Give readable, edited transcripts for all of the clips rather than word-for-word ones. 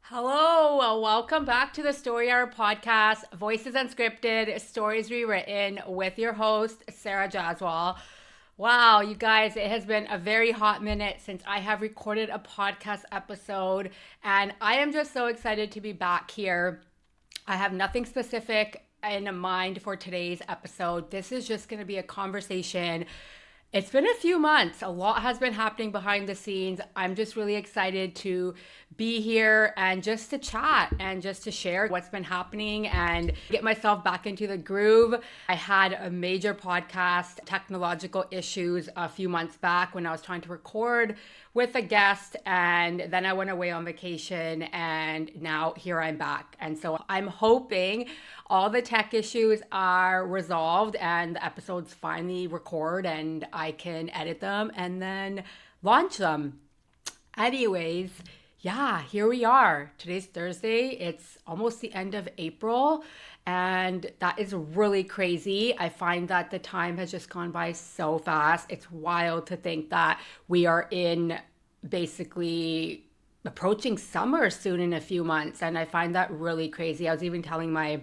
Hello, welcome back to the Story Hour podcast, Voices Unscripted, Stories Rewritten with your host, Sara Jaswal. Wow, you guys, it has been a very hot minute since I have recorded a podcast episode, and I am just so excited to be back here. I have nothing specific in mind for today's episode. This is just going to be a conversation. It's been a few months. A lot has been happening behind the scenes. I'm just really excited to be here and just to chat and just to share what's been happening and get myself back into the groove. I had a major podcast technological issues a few months back when I was trying to record with a guest, and then I went away on vacation, and now here I'm back. And so I'm hoping all the tech issues are resolved and the episodes finally record and I can edit them and then launch them. Anyways, yeah, here we are. Today's Thursday. It's almost the end of April, and that is really crazy. I find that the time has just gone by so fast. It's wild to think that we are in basically approaching summer soon in a few months, and I find that really crazy. I was even telling my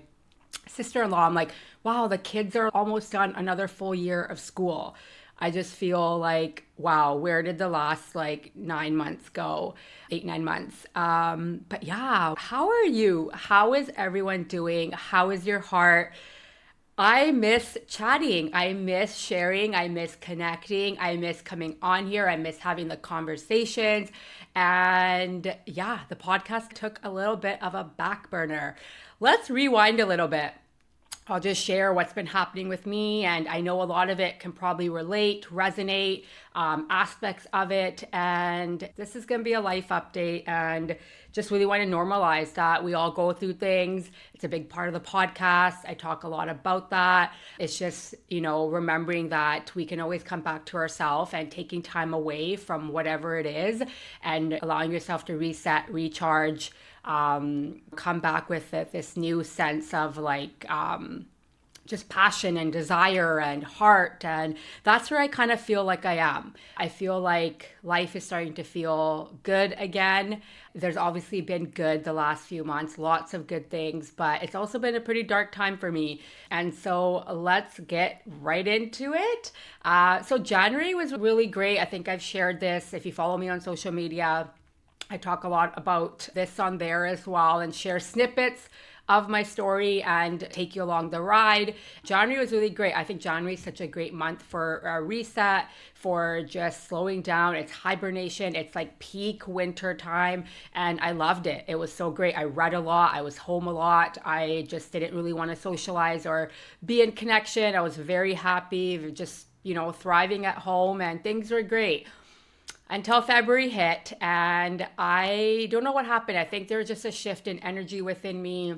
sister-in-law, I'm like, wow, the kids are almost done another full year of school. I just feel like, wow, where did the last like 9 months go? 8, 9 months. But yeah, how are you? How is everyone doing? How is your heart? I miss chatting. I miss sharing. I miss connecting. I miss coming on here. I miss having the conversations. And yeah, the podcast took a little bit of a back burner. Let's rewind a little bit. I'll just share what's been happening with me, and I know a lot of it can probably relate, resonate, aspects of it, and this is going to be a life update, and just really want to normalize that we all go through things. It's a big part of the podcast. I talk a lot about that. It's just, remembering that we can always come back to ourselves and taking time away from whatever it is and allowing yourself to reset, recharge, come back with this new sense of just passion and desire and heart. And that's where I kind of feel like I am. I feel like life is starting to feel good again. There's obviously been good the last few months, lots of good things, but it's also been a pretty dark time for me. And so let's get right into it. So January was really great. I think I've shared this. If you follow me on social media, I talk a lot about this on there as well and share snippets of my story and take you along the ride. January was really great. I think January is such a great month for a reset, for just slowing down. It's hibernation. It's like peak winter time. And I loved it. It was so great. I read a lot. I was home a lot. I just didn't really want to socialize or be in connection. I was very happy, just, thriving at home, and things were great until February hit, and I don't know what happened. I think there was just a shift in energy within me.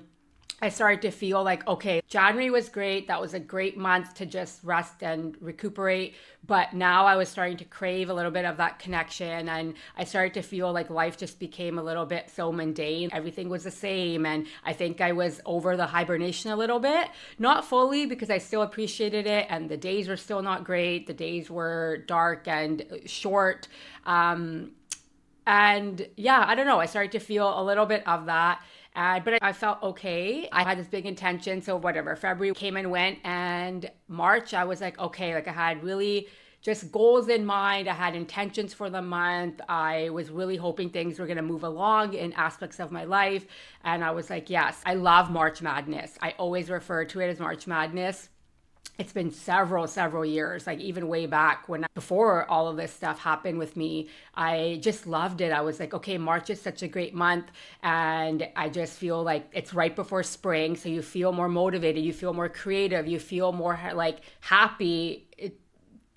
I started to feel like, okay, January was great. That was a great month to just rest and recuperate. But now I was starting to crave a little bit of that connection. And I started to feel like life just became a little bit so mundane. Everything was the same. And I think I was over the hibernation a little bit. Not fully, because I still appreciated it. And the days were still not great. The days were dark and short. And yeah, I don't know. I started to feel a little bit of that. But I felt okay. I had this big intention. So whatever, February came and went, and March, I was like, okay, like I had really just goals in mind. I had intentions for the month. I was really hoping things were going to move along in aspects of my life. And I was like, yes, I love March Madness. I always refer to it as March Madness. It's been several years, like even way back before all of this stuff happened with me. I just loved it. I was like, okay, March is such a great month. And I just feel like it's right before spring. So you feel more motivated, you feel more creative, you feel more like happy,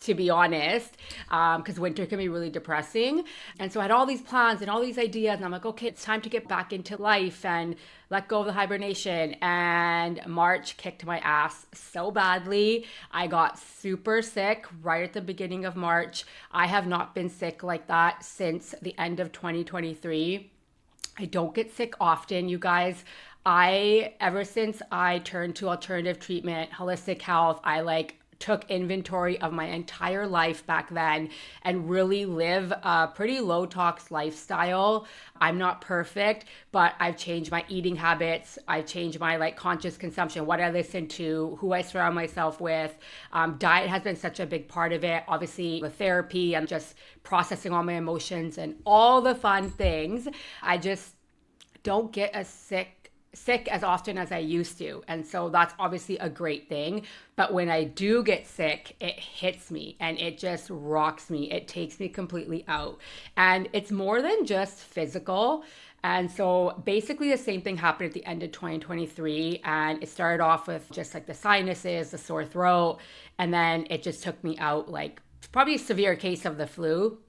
to be honest, because winter can be really depressing. And so I had all these plans and all these ideas, and I'm like, okay, it's time to get back into life and let go of the hibernation. And March kicked my ass so badly. I got super sick right at the beginning of March. I have not been sick like that since the end of 2023. I don't get sick often, you guys. Ever since I turned to alternative treatment, holistic health, I took inventory of my entire life back then and really live a pretty low tox lifestyle. I'm not perfect, but I've changed my eating habits. I've changed my like conscious consumption, what I listen to, who I surround myself with. Diet has been such a big part of it. Obviously, the therapy and just processing all my emotions and all the fun things. I just don't get as sick as often as I used to. And so that's obviously a great thing. But when I do get sick, it hits me and it just rocks me. It takes me completely out. And it's more than just physical. And so basically the same thing happened at the end of 2023. And it started off with just like the sinuses, the sore throat. And then it just took me out, like probably a severe case of the flu,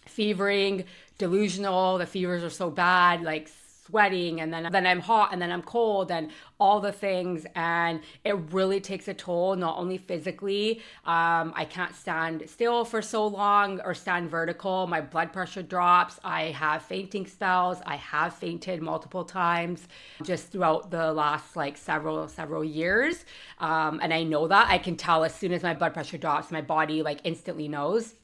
fevering, delusional. The fevers are so bad, like sweating, and then I'm hot, and then I'm cold, and all the things. And it really takes a toll, not only physically. I can't stand still for so long or stand vertical. My blood pressure drops. I have fainting spells. I have fainted multiple times just throughout the last like several years. And I know that. I can tell as soon as my blood pressure drops, my body like instantly knows.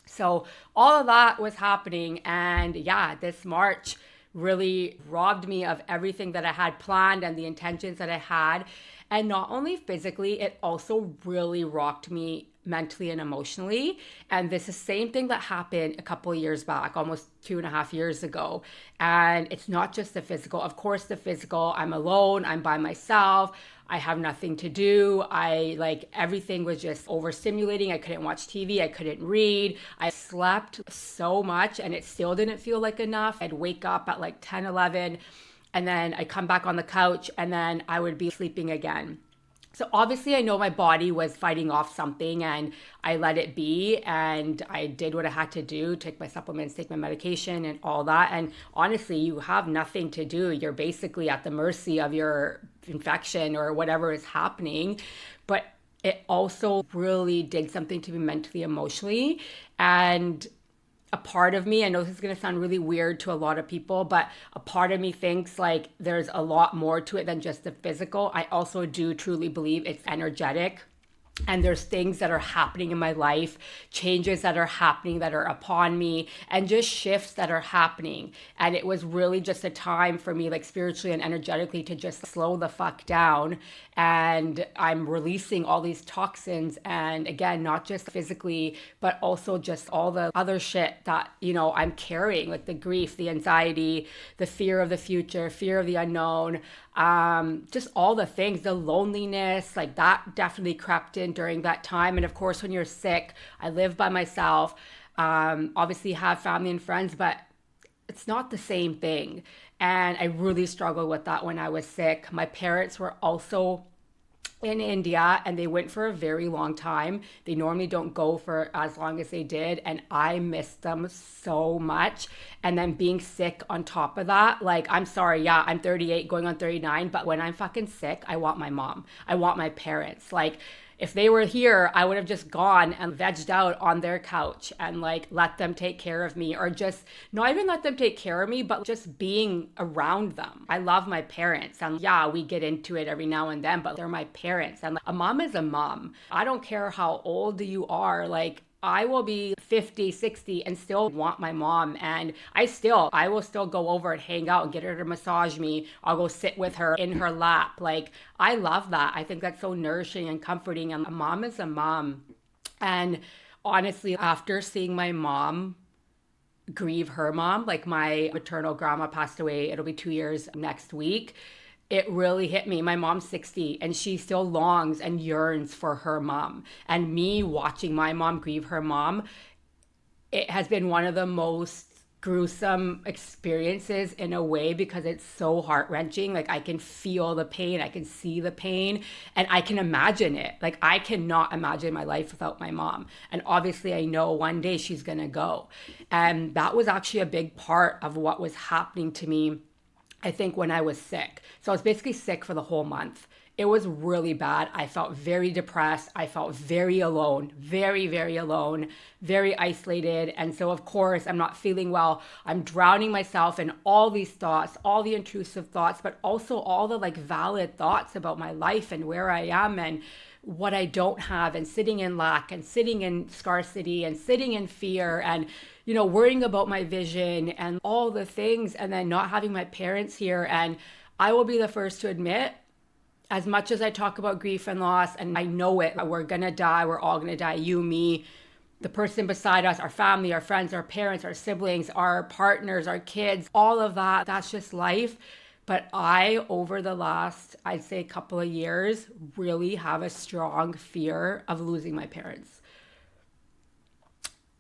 So all of that was happening. And yeah, this March really robbed me of everything that I had planned and the intentions that I had. And not only physically, it also really rocked me mentally and emotionally. And this is the same thing that happened a couple of years back, almost 2.5 years ago. And it's not just the physical. Of course, the physical, I'm alone, I'm by myself, I have nothing to do. I like everything was just overstimulating. I couldn't watch TV. I couldn't read. I slept so much and it still didn't feel like enough. I'd wake up at like 10, 11, and then I'd come back on the couch and then I would be sleeping again. So obviously I know my body was fighting off something and I let it be and I did what I had to do, take my supplements, take my medication and all that. And honestly, you have nothing to do. You're basically at the mercy of your infection or whatever is happening. But it also really did something to me mentally, emotionally. And a part of me, I know this is going to sound really weird to a lot of people, but a part of me thinks like there's a lot more to it than just the physical. I also do truly believe it's energetic. And there's things that are happening in my life, changes that are happening that are upon me, and just shifts that are happening. And it was really just a time for me, like spiritually and energetically, to just slow the fuck down. And I'm releasing all these toxins. And again, not just physically, but also just all the other shit that, you know, I'm carrying, like the grief, the anxiety, the fear of the future, fear of the unknown, just all the things, the loneliness, like that definitely crept in during that time. And of course, when you're sick, I live by myself, obviously have family and friends, but it's not the same thing. And I really struggled with that when I was sick. My parents were also in India and they went for a very long time. They normally don't go for as long as they did. And I missed them so much. And then being sick on top of that, like, I'm sorry, yeah, I'm 38 going on 39. But when I'm fucking sick, I want my mom. I want my parents. Like, if they were here, I would have just gone and vegged out on their couch and like let them take care of me, or just not even let them take care of me, but just being around them. I love my parents, and yeah, we get into it every now and then, but they're my parents. And like, a mom is a mom. I don't care how old you are. Like, I will be 50, 60 and still want my mom. And I will still go over and hang out and get her to massage me. I'll go sit with her in her lap. Like, I love that. I think that's so nourishing and comforting. And a mom is a mom. And honestly, after seeing my mom grieve her mom, like my maternal grandma passed away, it'll be 2 years next week. It really hit me. My mom's 60 and she still longs and yearns for her mom. And me watching my mom grieve her mom, it has been one of the most gruesome experiences in a way, because it's so heart-wrenching. Like, I can feel the pain, I can see the pain, and I can imagine it. Like, I cannot imagine my life without my mom. And obviously I know one day she's gonna go. And that was actually a big part of what was happening to me I think, when I was sick. So I was basically sick for the whole month. It was really bad. I felt very depressed. I felt very alone, very, very alone, very isolated. And so, of course, I'm not feeling well. I'm drowning myself in all these thoughts, all the intrusive thoughts, but also all the like valid thoughts about my life and where I am and what I don't have, and sitting in lack and sitting in scarcity and sitting in fear and, worrying about my vision and all the things, and then not having my parents here. And I will be the first to admit, as much as I talk about grief and loss, and I know it, we're gonna die, we're all gonna die, you, me, the person beside us, our family, our friends, our parents, our siblings, our partners, our kids, all of that, that's just life. But I, over the last, I'd say, couple of years, really have a strong fear of losing my parents.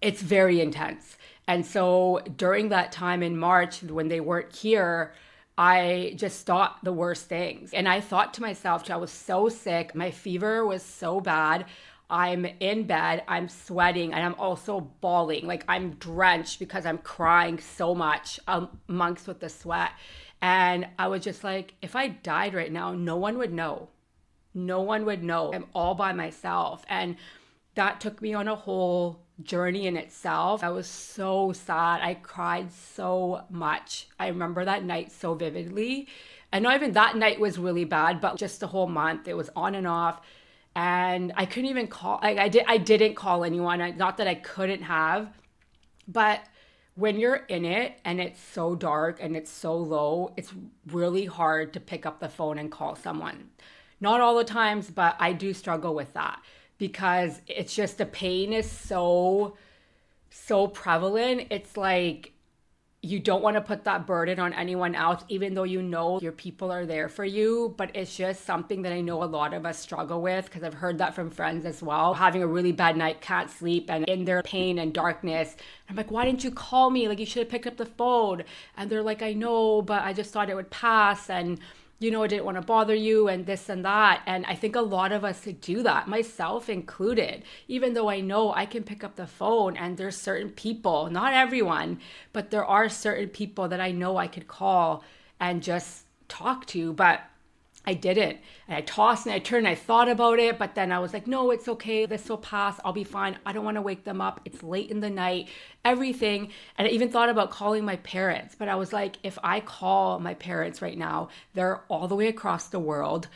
It's very intense. And so during that time in March, when they weren't here, I just thought the worst things. And I thought to myself, I was so sick. My fever was so bad. I'm in bed, I'm sweating, and I'm also bawling. Like, I'm drenched because I'm crying so much amongst with the sweat. And I was just like, if I died right now, no one would know. No one would know. I'm all by myself. And that took me on a whole journey in itself. I was so sad. I cried so much. I remember that night so vividly. And not even that night was really bad, but just the whole month, it was on and off. And I couldn't even call, I didn't call anyone. Not that I couldn't have, but when you're in it and it's so dark and it's so low, it's really hard to pick up the phone and call someone. Not all the times, but I do struggle with that, because it's just, the pain is so prevalent. It's like, you don't want to put that burden on anyone else, even though your people are there for you. But it's just something that I know a lot of us struggle with, because I've heard that from friends as well. Having a really bad night, can't sleep, and in their pain and darkness. I'm like, why didn't you call me? Like, you should have picked up the phone. And they're like, I know, but I just thought it would pass. And I didn't want to bother you and this and that. And I think a lot of us do that, myself included, even though I know I can pick up the phone, and there's certain people, not everyone, but there are certain people that I know I could call and just talk to, but I didn't. And I tossed and I turned, I thought about it, but then I was like, no, it's okay. This will pass. I'll be fine. I don't want to wake them up. It's late in the night, everything. And I even thought about calling my parents, but I was like, if I call my parents right now, they're all the way across the world.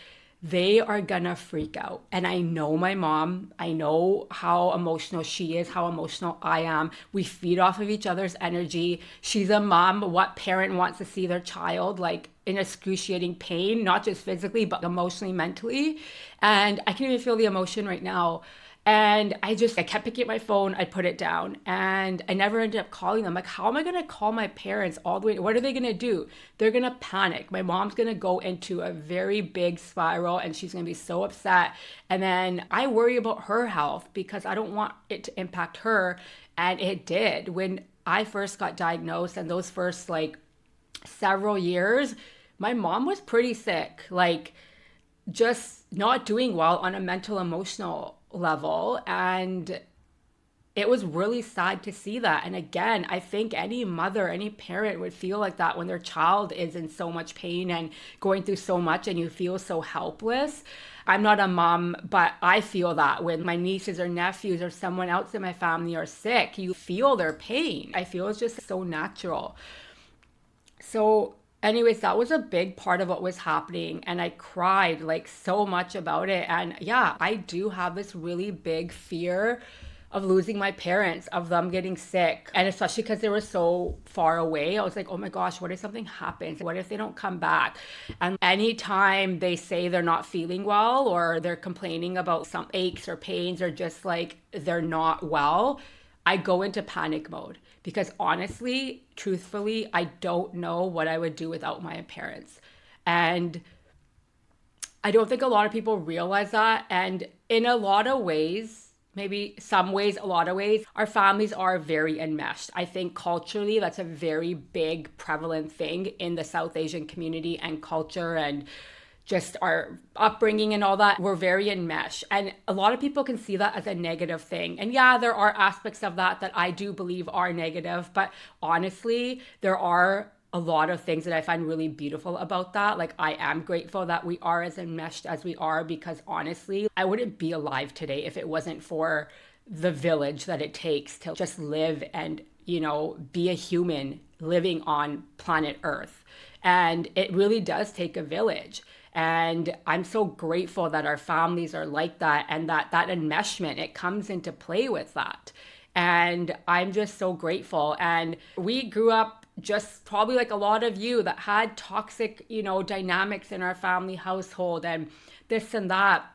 They are gonna freak out. And I know my mom. I know how emotional she is, how emotional I am. We feed off of each other's energy. She's a mom. What parent wants to see their child like in excruciating pain, not just physically, but emotionally, mentally? And I can even feel the emotion right now. And I kept picking up my phone, I put it down, and I never ended up calling them. Like, how am I going to call my parents all the way? What are they going to do? They're going to panic. My mom's going to go into a very big spiral, and she's going to be so upset. And then I worry about her health, because I don't want it to impact her. And it did. When I first got diagnosed, and those first like several years, my mom was pretty sick, like just not doing well on a mental, emotional level. And it was really sad to see that. And again, I think any mother, any parent would feel like that when their child is in so much pain and going through so much, and you feel so helpless. I'm not a mom, but I feel that when my nieces or nephews or someone else in my family are sick, you feel their pain. I feel it's just so natural. So anyways, that was a big part of what was happening. And I cried like so much about it. And yeah, I do have this really big fear of losing my parents, of them getting sick. And especially because they were so far away, I was like, oh my gosh, what if something happens? What if they don't come back? And anytime they say they're not feeling well, or they're complaining about some aches or pains, or just like they're not well, I go into panic mode, because honestly, truthfully, I don't know what I would do without my parents. And I don't think a lot of people realize that. And in a lot of ways, maybe some ways, a lot of ways, our families are very enmeshed. I think culturally, that's a very big, prevalent thing in the South Asian community and culture, and just our upbringing and all that. We're very enmeshed. And a lot of people can see that as a negative thing. And yeah, there are aspects of that that I do believe are negative. But honestly, there are a lot of things that I find really beautiful about that. Like, I am grateful that we are as enmeshed as we are, because honestly, I wouldn't be alive today if it wasn't for the village that it takes to just live and, be a human living on planet Earth. And it really does take a village. And I'm so grateful that our families are like that, and that enmeshment, it comes into play with that. And I'm just so grateful. And we grew up just probably like a lot of you that had toxic, dynamics in our family household and this and that.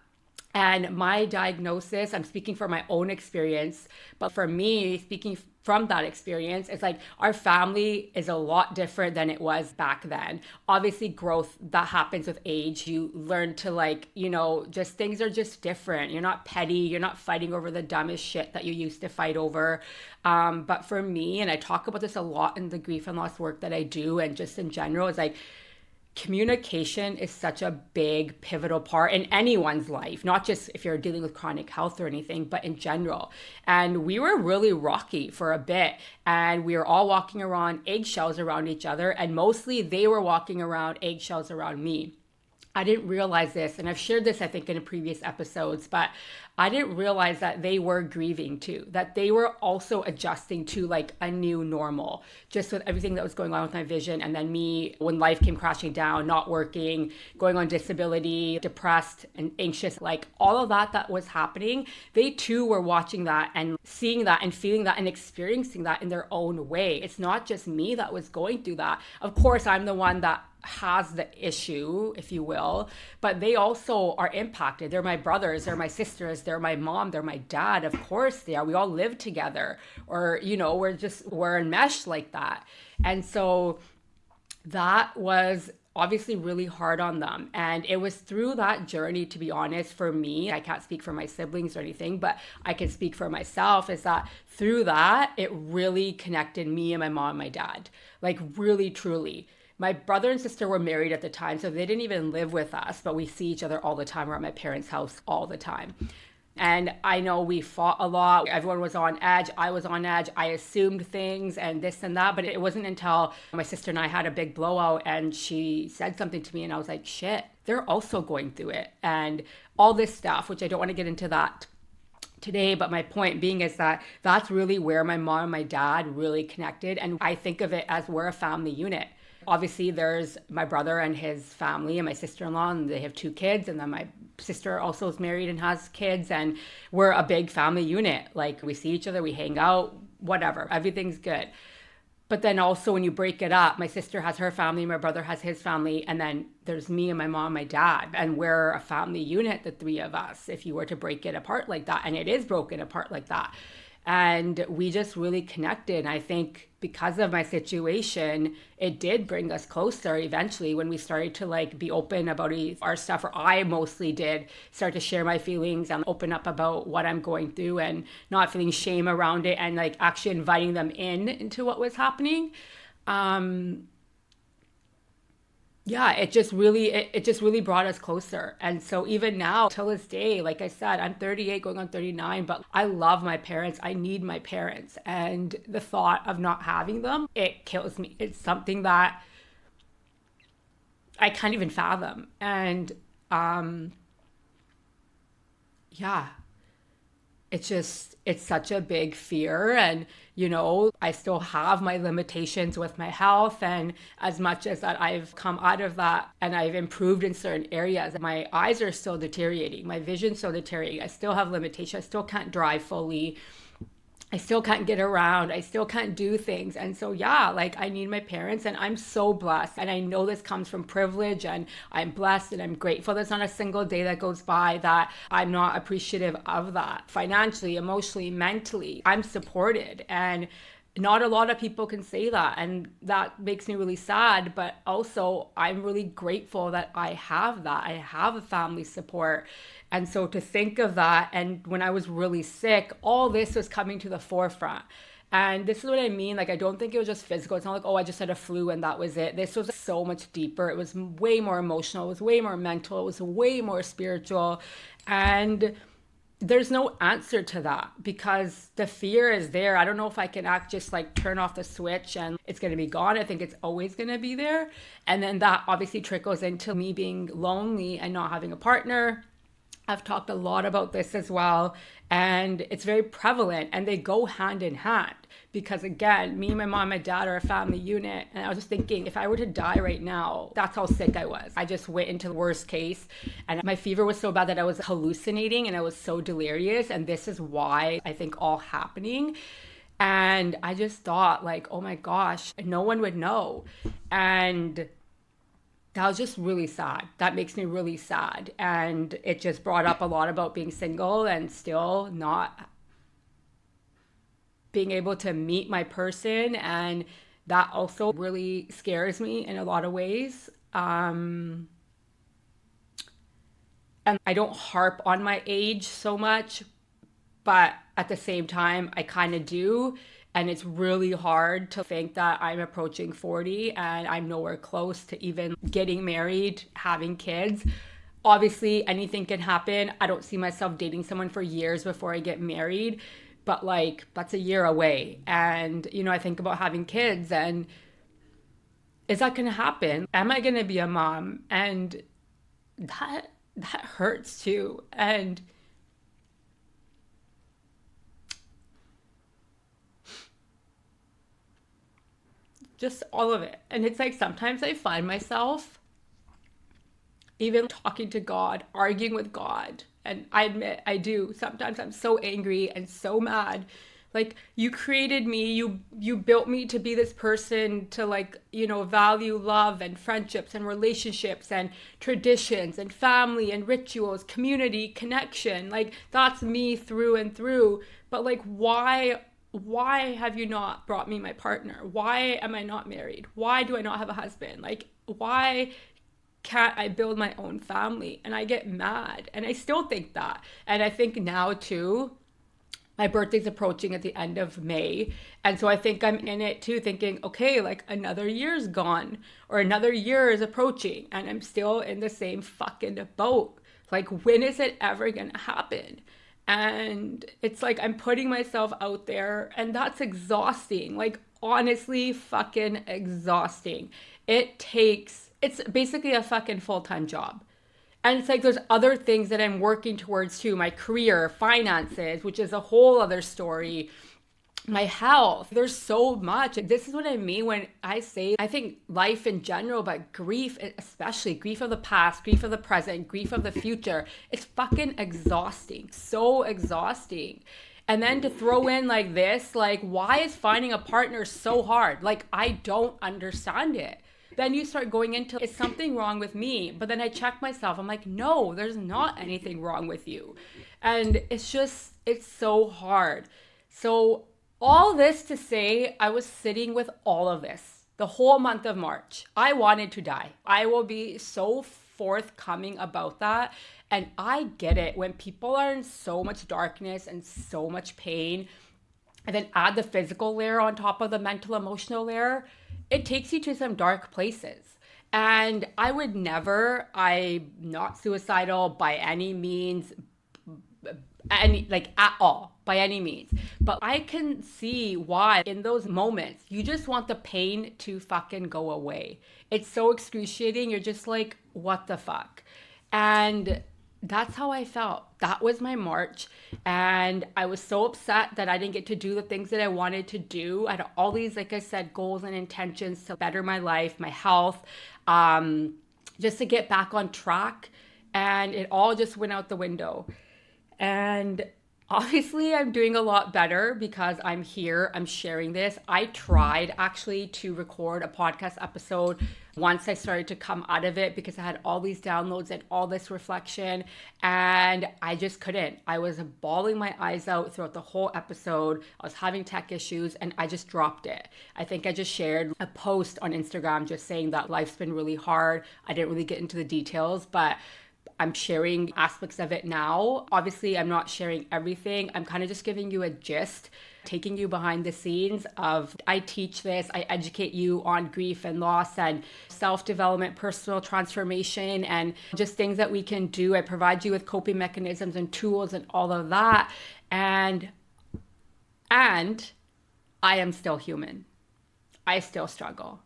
And my diagnosis, I'm speaking from my own experience, but for me, speaking from that experience, it's like our family is a lot different than it was back then. Obviously, growth that happens with age, you learn to just things are just different. You're not petty, you're not fighting over the dumbest shit that you used to fight over. But for me, and I talk about this a lot in the grief and loss work that I do, and just in general, it's like, communication is such a big pivotal part in anyone's life, not just if you're dealing with chronic health or anything, but in general. And we were really rocky for a bit, and we were all walking around eggshells around each other, and mostly they were walking around eggshells around me. I didn't realize this, and I've shared this, I think, in previous episodes, but I didn't realize that they were grieving too, that they were also adjusting to like a new normal, just with everything that was going on with my vision. And then me, when life came crashing down, not working, going on disability, depressed and anxious, like all of that was happening, they too were watching that and seeing that and feeling that and experiencing that in their own way. It's not just me that was going through that. Of course, I'm the one that has the issue, if you will, but they also are impacted. They're my brothers, they're my sisters, they're my mom, they're my dad. Of course they are. We all live together, or, we're enmeshed like that. And so that was obviously really hard on them. And it was through that journey, to be honest, for me, I can't speak for my siblings or anything, but I can speak for myself, is that through that, it really connected me and my mom and my dad, like really, truly. My brother and sister were married at the time, so they didn't even live with us, but we see each other all the time. We're at my parents' house all the time. And I know we fought a lot. Everyone was on edge. I was on edge. I assumed things and this and that. But it wasn't until my sister and I had a big blowout and she said something to me and I was like, shit, they're also going through it. And all this stuff, which I don't want to get into that today, but my point being is that that's really where my mom and my dad really connected. And I think of it as we're a family unit. Obviously, there's my brother and his family and my sister-in-law, and they have 2 kids. And then my sister also is married and has kids. And we're a big family unit. Like, we see each other, we hang out, whatever. Everything's good. But then also when you break it up, my sister has her family, my brother has his family. And then there's me and my mom and my dad. And we're a family unit, the 3 of us, if you were to break it apart like that. And it is broken apart like that. And we just really connected. I think because of my situation, it did bring us closer eventually when we started to like be open about our stuff, or I mostly did start to share my feelings and open up about what I'm going through and not feeling shame around it, and like actually inviting them into what was happening. Yeah, it just really brought us closer. And so even now, till this day, like I said, I'm 38 going on 39, but I love my parents. I need my parents. And the thought of not having them, it kills me. It's something that I can't even fathom. And yeah, it's such a big fear. And I still have my limitations with my health, and as much as that I've come out of that and I've improved in certain areas, my eyes are still deteriorating, my vision's still deteriorating. I still have limitations. I still can't drive fully. I still can't get around. I still can't do things. And so, yeah, like I need my parents, and I'm so blessed. And I know this comes from privilege, and I'm blessed and I'm grateful. There's not a single day that goes by that I'm not appreciative of that. Financially, emotionally, mentally, I'm supported. And not a lot of people can say that. And that makes me really sad. But also, I'm really grateful that I have that. I have a family support. And so to think of that, and when I was really sick, all this was coming to the forefront. And this is what I mean. Like, I don't think it was just physical. It's not like, oh, I just had a flu and that was it. This was so much deeper. It was way more emotional. It was way more mental. It was way more spiritual. And there's no answer to that because the fear is there. I don't know if I can just like turn off the switch and it's going to be gone. I think it's always going to be there. And then that obviously trickles into me being lonely and not having a partner. I've talked a lot about this as well, and it's very prevalent, and they go hand in hand because, again, me and my mom and my dad are a family unit, and I was just thinking, if I were to die right now, that's how sick I was. I just went into the worst case, and my fever was so bad that I was hallucinating, and I was so delirious, and this is why I think all happening. And I just thought, like, oh my gosh, no one would know. And that was just really sad. That makes me really sad. And it just brought up a lot about being single and still not being able to meet my person. And that also really scares me in a lot of ways. And I don't harp on my age so much, but at the same time, I kind of do. And it's really hard to think that I'm approaching 40 and I'm nowhere close to even getting married, having kids. Obviously, anything can happen. I don't see myself dating someone for years before I get married, but like that's a year away. And, you know, I think about having kids and is that going to happen? Am I going to be a mom? And that hurts too. And just all of it. And it's like sometimes I find myself even talking to God, arguing with God. And I admit I do. Sometimes I'm so angry and so mad. Like you created me, you built me to be this person to like, you know, value love and friendships and relationships and traditions and family and rituals, community, connection. Like that's me through and through. But like why have you not brought me my partner? Why am I not married? Why do I not have a husband? Like, why can't I build my own family? And I get mad. And I still think that. And I think now too, my birthday's approaching at the end of May. And so I think I'm in it too, thinking, okay, like another year's gone or another year is approaching and I'm still in the same fucking boat. Like, when is it ever gonna happen? And it's like I'm putting myself out there and that's exhausting. Like honestly fucking exhausting. It's basically a fucking full-time job. And it's like there's other things that I'm working towards too, my career, finances, which is a whole other story, my health. There's so much. This is what I mean when I say I think life in general, but grief, especially grief of the past, grief of the present, grief of the future, it's fucking exhausting. So exhausting. And then to throw in like this, like why is finding a partner so hard? Like I don't understand it. Then you start going into, is something wrong with me? But then I check myself. I'm like, no, there's not anything wrong with you. And it's so hard. So all this to say, I was sitting with all of this the whole month of March. I wanted to die. I will be so forthcoming about that. And I get it when people are in so much darkness and so much pain, and then add the physical layer on top of the mental, emotional layer, it takes you to some dark places. And I'm not suicidal by any means, at all, by any means. But I can see why in those moments, you just want the pain to fucking go away. It's so excruciating. You're just like, what the fuck? And that's how I felt. That was my March. And I was so upset that I didn't get to do the things that I wanted to do. I had all these, like I said, goals and intentions to better my life, my health, just to get back on track. And it all just went out the window. And obviously, I'm doing a lot better because I'm here, I'm sharing this. I tried actually to record a podcast episode once I started to come out of it because I had all these downloads and all this reflection, and I just couldn't. I was bawling my eyes out throughout the whole episode. I was having tech issues and I just dropped it. I think I just shared a post on Instagram just saying that life's been really hard. I didn't really get into the details, but I'm sharing aspects of it now. Obviously, I'm not sharing everything. I'm kind of just giving you a gist, taking you behind the scenes of I teach this, I educate you on grief and loss and self-development, personal transformation, and just things that we can do. I provide you with coping mechanisms and tools and all of that. And I am still human. I still struggle.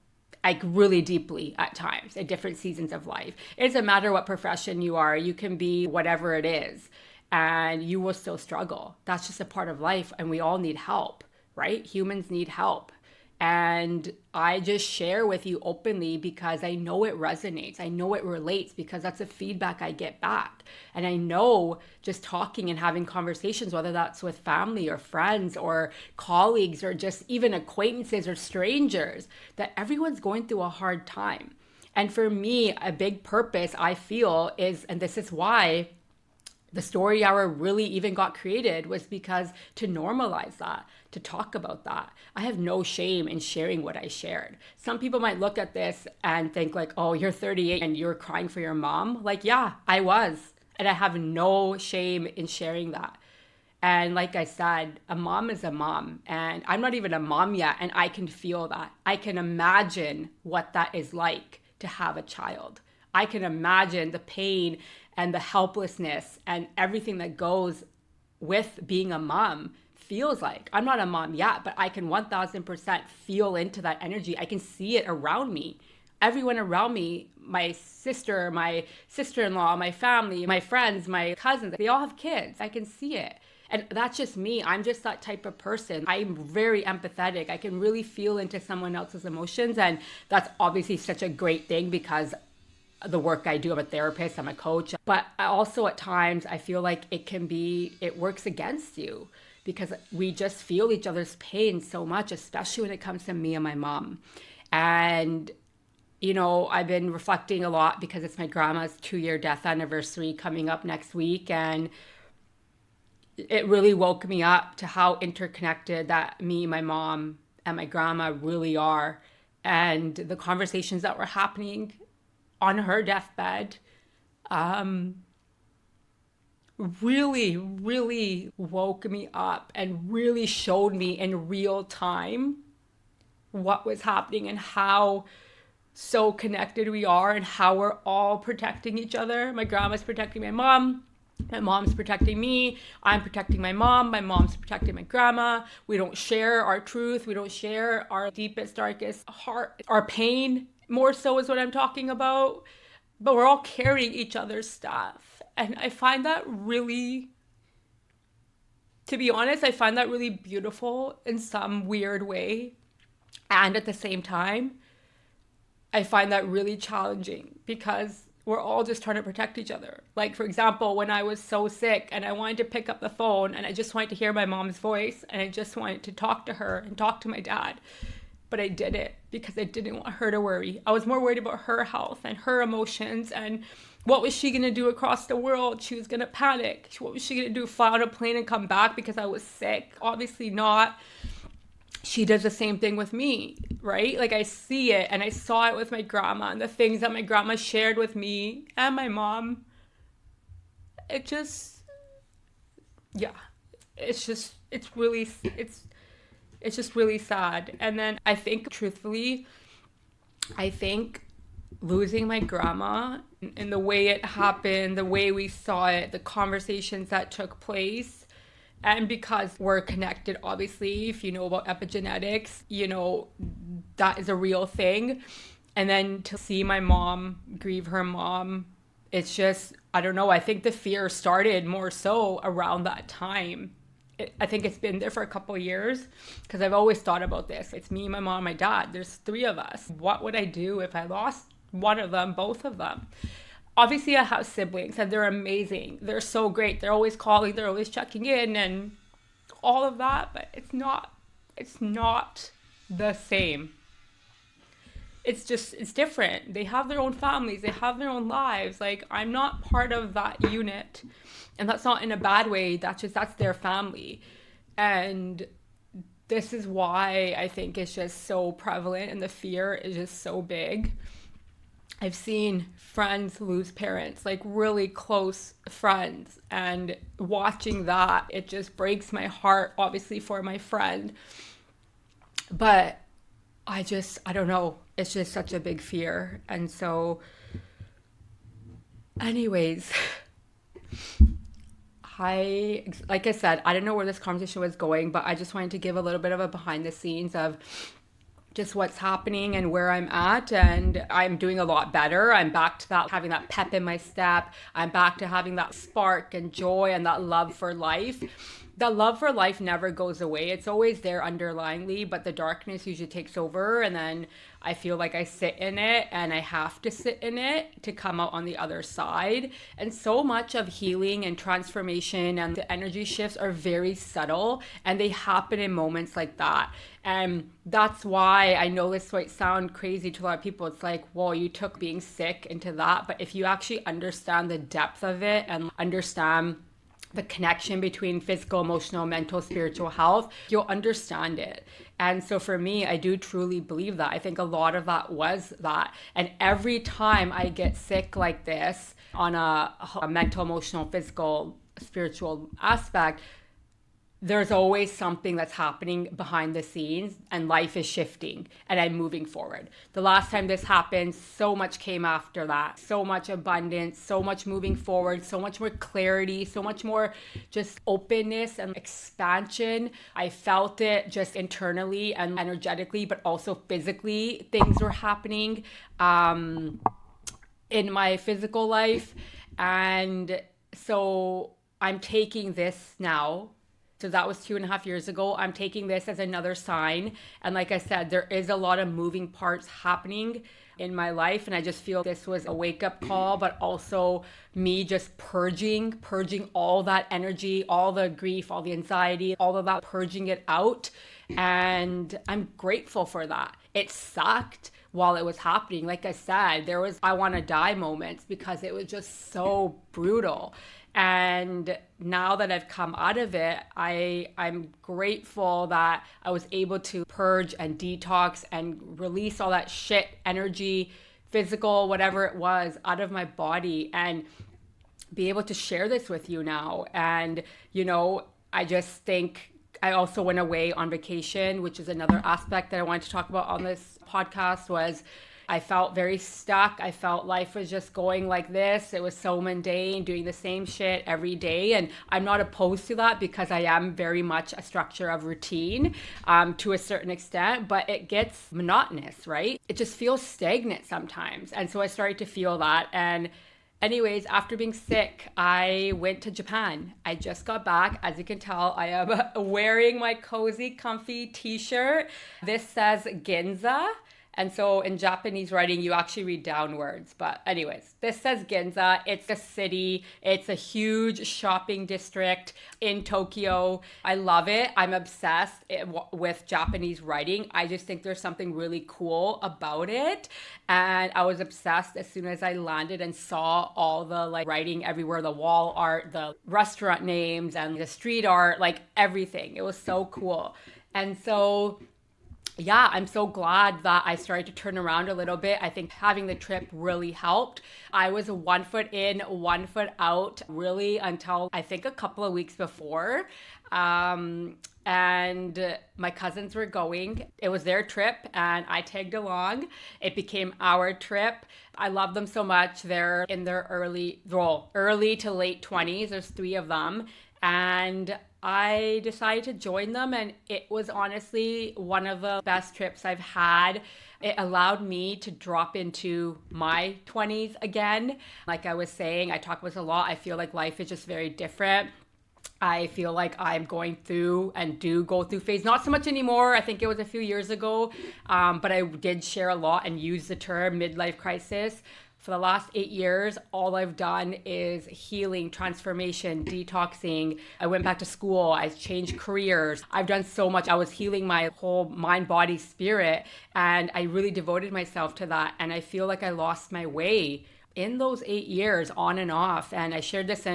Like really deeply at times at different seasons of life. It doesn't matter what profession you are, you can be whatever it is, and you will still struggle. That's just a part of life, and we all need help, right? Humans need help. And I just share with you openly because I know it resonates. I know it relates because that's the feedback I get back. And I know just talking and having conversations, whether that's with family or friends or colleagues or just even acquaintances or strangers, that everyone's going through a hard time. And for me, a big purpose I feel is, and this is why the story hour really even got created, was because to normalize that, to talk about that. I have no shame in sharing what I shared. Some people might look at this and think like, oh, you're 38 and you're crying for your mom. Like, yeah, I was. And I have no shame in sharing that. And like I said, a mom is a mom, and I'm not even a mom yet. And I can feel that. I can imagine what that is like to have a child. I can imagine the pain and the helplessness and everything that goes with being a mom feels like. I'm not a mom yet, but I can 1000% feel into that energy. I can see it around me. Everyone around me, my sister, my sister-in-law, my family, my friends, my cousins, they all have kids. I can see it. And that's just me. I'm just that type of person. I'm very empathetic. I can really feel into someone else's emotions. And that's obviously such a great thing because the work I do, I'm a therapist, I'm a coach. But also at times I feel like it works against you because we just feel each other's pain so much, especially when it comes to me and my mom. And, I've been reflecting a lot because it's my grandma's 2-year death anniversary coming up next week. And it really woke me up to how interconnected that me, my mom, and my grandma really are. And the conversations that were happening on her deathbed really, really woke me up and really showed me in real time what was happening and how so connected we are and how we're all protecting each other. My grandma's protecting my mom. My mom's protecting me. I'm protecting my mom's protecting my grandma. We don't share our truth. We don't share our deepest, darkest heart, our pain, more so is what I'm talking about. But we're all carrying each other's stuff. And I find that really, to be honest, I find that really beautiful in some weird way. And at the same time, I find that really challenging because we're all just trying to protect each other. Like, for example, when I was so sick and I wanted to pick up the phone and I just wanted to hear my mom's voice and I just wanted to talk to her and talk to my dad. But I did it because I didn't want her to worry. I was more worried about her health and her emotions and what was she going to do across the world? She was going to panic. What was she going to do? Fly on a plane and come back because I was sick? Obviously not. She does the same thing with me, right? Like I see it and I saw it with my grandma and the things that my grandma shared with me and my mom. It just, yeah, it's just really sad. And then I think, truthfully, losing my grandma and the way it happened, the way we saw it, the conversations that took place, and because we're connected, obviously, if you know about epigenetics, that is a real thing. And then to see my mom grieve her mom, it's just, I don't know, I think the fear started more so around that time. I think it's been there for a couple of years because I've always thought about this. It's me, my mom, my dad. There's 3 of us. What would I do if I lost one of them, both of them? Obviously, I have siblings and they're amazing. They're so great. They're always calling. They're always checking in and all of that. But it's not the same. It's different. They have their own families. They have their own lives. Like, I'm not part of that unit. And that's not in a bad way. That's their family. And this is why I think it's just so prevalent and the fear is just so big. I've seen friends lose parents, like really close friends. And watching that, it just breaks my heart, obviously, for my friend. But I don't know. It's just such a big fear. And so, anyways, like I said, I don't know where this conversation was going, but I just wanted to give a little bit of a behind the scenes of just what's happening and where I'm at. And I'm doing a lot better. I'm back to that, having that pep in my step. I'm back to having that spark and joy and that love for life. The love for life never goes away. It's always there underlyingly, but the darkness usually takes over. And then I feel like I sit in it and I have to sit in it to come out on the other side. And so much of healing and transformation and the energy shifts are very subtle and they happen in moments like that. And that's why I know this might sound crazy to a lot of people. It's like, whoa, you took being sick into that. But if you actually understand the depth of it and understand the connection between physical, emotional, mental, spiritual health, you'll understand it. And so for me, I do truly believe that. I think a lot of that was that. And every time I get sick like this on a mental, emotional, physical, spiritual aspect, there's always something that's happening behind the scenes and life is shifting and I'm moving forward. The last time this happened, so much came after that. So much abundance, so much moving forward, so much more clarity, so much more just openness and expansion. I felt it just internally and energetically, but also physically. Things were happening in my physical life. And so I'm taking this now. So that was 2.5 years ago. I'm taking this as another sign. And like I said, there is a lot of moving parts happening in my life. And I just feel this was a wake up call, but also me just purging all that energy, all the grief, all the anxiety, all of that, purging it out. And I'm grateful for that. It sucked while it was happening. Like I said, there was I want to die moments because it was just so brutal. And now that I've come out of it, I'm grateful that I was able to purge and detox and release all that shit, energy, physical, whatever it was, out of my body and be able to share this with you now. And, I just think I also went away on vacation, which is another aspect that I wanted to talk about on this podcast. Was I felt very stuck. I felt life was just going like this. It was so mundane, doing the same shit every day. And I'm not opposed to that because I am very much a structure of routine to a certain extent, but it gets monotonous, right? It just feels stagnant sometimes. And so I started to feel that. And anyways, after being sick, I went to Japan. I just got back. As you can tell, I am wearing my cozy, comfy t-shirt. This says Ginza. And so in Japanese writing, you actually read downwards. But anyways, this says Ginza. It's a city. It's a huge shopping district in Tokyo. I love it. I'm obsessed with Japanese writing. I just think there's something really cool about it. And I was obsessed as soon as I landed and saw all the writing everywhere, the wall art, the restaurant names and the street art, everything. It was so cool. And so yeah, I'm so glad that I started to turn around a little bit. I think having the trip really helped. I was 1 foot in, 1 foot out, really until I think a couple of weeks before. And my cousins were going. It was their trip and I tagged along. It became our trip. I love them so much. They're in their early to late 20s. There's 3 of them. And I decided to join them, and it was honestly one of the best trips I've had. It allowed me to drop into my 20s again. Like I was saying, I talk about this a lot. I feel like life is just very different. I feel like I'm going through and do go through phase. Not so much anymore. I think it was a few years ago, but I did share a lot and use the term midlife crisis. For the last 8 years, all I've done is healing, transformation, detoxing. I went back to school. I changed careers. I've done so much. I was healing my whole mind, body, spirit. And I really devoted myself to that. And I feel like I lost my way in those 8 years on and off. And I shared this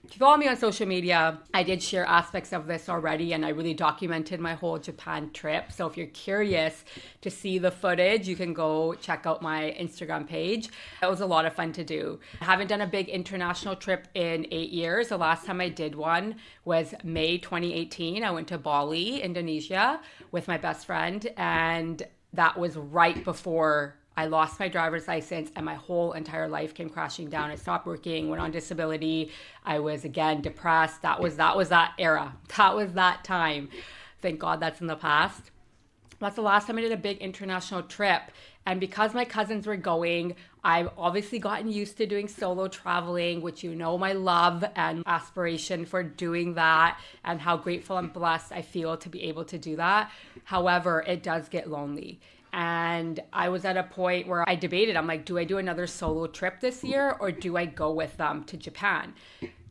if you follow me on social media, I did share aspects of this already, and I really documented my whole Japan trip. So if you're curious to see the footage, you can go check out my Instagram page. It was a lot of fun to do. I haven't done a big international trip in 8 years. The last time I did one was May 2018. I went to Bali, Indonesia with my best friend, and that was right before I lost my driver's license and my whole entire life came crashing down. I stopped working, went on disability. I was again depressed. That was that era. That was that time. Thank God that's in the past. That's the last time I did a big international trip. And because my cousins were going, I've obviously gotten used to doing solo traveling, which you know my love and aspiration for doing that and how grateful and blessed I feel to be able to do that. However, it does get lonely. And I was at a point where I debated, I'm like, do I do another solo trip this year or do I go with them to Japan?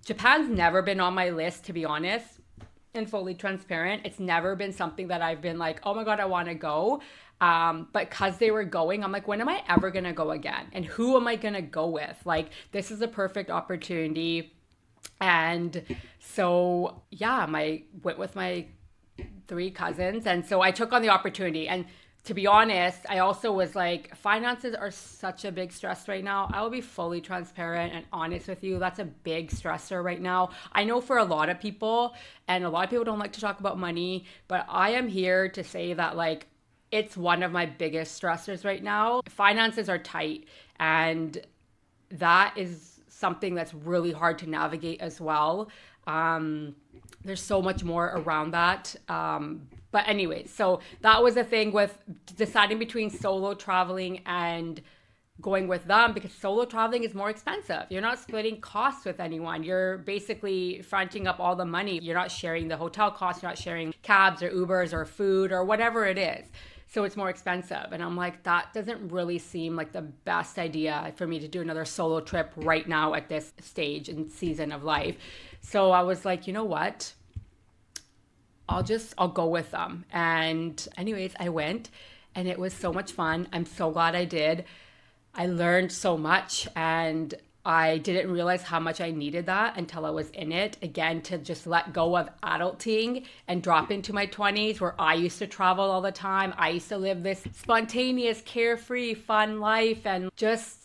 Japan's never been on my list, to be honest, and fully transparent. It's never been something that I've been like, oh my God, I want to go. But because they were going, I'm like, when am I ever going to go again? And who am I going to go with? Like, this is a perfect opportunity. And so, yeah, I went with my 3 cousins. And so I took on the opportunity. And to be honest, I also was like, finances are such a big stress right now. I will be fully transparent and honest with you. That's a big stressor right now. I know for a lot of people, and a lot of people don't like to talk about money, but I am here to say that like, it's one of my biggest stressors right now. Finances are tight, and that is something that's really hard to navigate as well. There's so much more around that. But anyway, so that was the thing with deciding between solo traveling and going with them, because solo traveling is more expensive. You're not splitting costs with anyone. You're basically fronting up all the money. You're not sharing the hotel costs. You're not sharing cabs or Ubers or food or whatever it is. So it's more expensive. And I'm like, that doesn't really seem like the best idea for me to do another solo trip right now at this stage and season of life. So I was like, you know what? I'll go with them. And anyways, I went and it was so much fun. I'm so glad I did. I learned so much, and I didn't realize how much I needed that until I was in it. Again, to just let go of adulting and drop into my 20s where I used to travel all the time. I used to live this spontaneous, carefree, fun life and just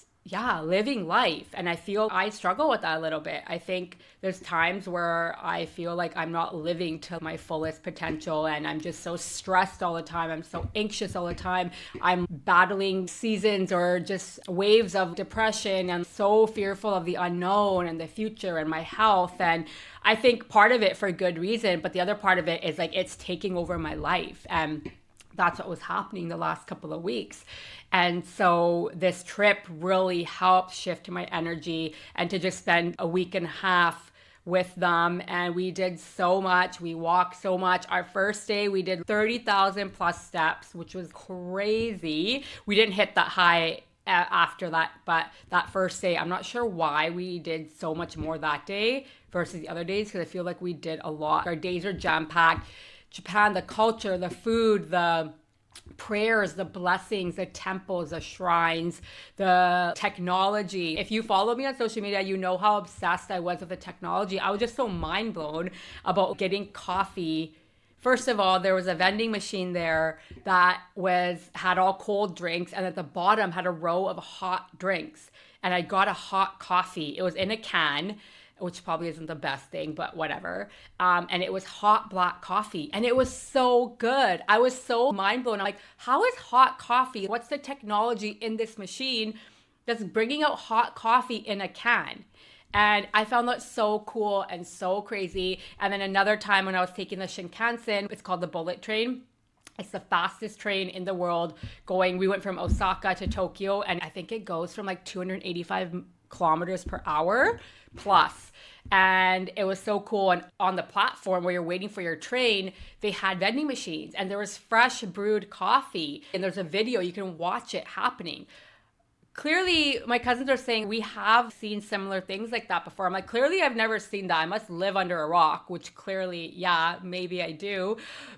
living life. And I feel I struggle with that a little bit. I think there's times where I feel like I'm not living to my fullest potential, and I'm just so stressed all the time. I'm so anxious all the time. I'm battling seasons or just waves of depression. I'm so fearful of the unknown and the future and my health. And I think part of it for good reason, but the other part of it is like it's taking over my life. And that's what was happening the last couple of weeks. And so this trip really helped shift my energy and to just spend a week and a half with them. And we did so much. We walked so much. Our first day, we did 30,000 plus steps, which was crazy. We didn't hit that high after that, but that first day, I'm not sure why we did so much more that day versus the other days, because I feel like we did a lot. Our days are jam-packed. Japan, the culture, the food, the prayers, the blessings, the temples, the shrines, the technology. If you follow me on social media, you know how obsessed I was with the technology. I was just so mind blown about getting coffee. First of all, there was a vending machine there that had all cold drinks, and at the bottom had a row of hot drinks. And I got a hot coffee. It was in a can, which probably isn't the best thing, but whatever. And it was hot black coffee, and it was so good. I was so mind blown. I'm like, how is hot coffee? What's the technology in this machine that's bringing out hot coffee in a can? And I found that so cool and so crazy. And then another time when I was taking the Shinkansen, it's called the bullet train. It's the fastest train in the world we went from Osaka to Tokyo, and I think it goes from like 285 kilometers per hour plus. And it was so cool. And on the platform where you're waiting for your train, they had vending machines, and there was fresh brewed coffee, and there's a video, you can watch it happening. clearly my cousins are saying we have seen similar things like that before. I'm like, clearly I've never seen that. I must live under a rock, which clearly, yeah, maybe I do.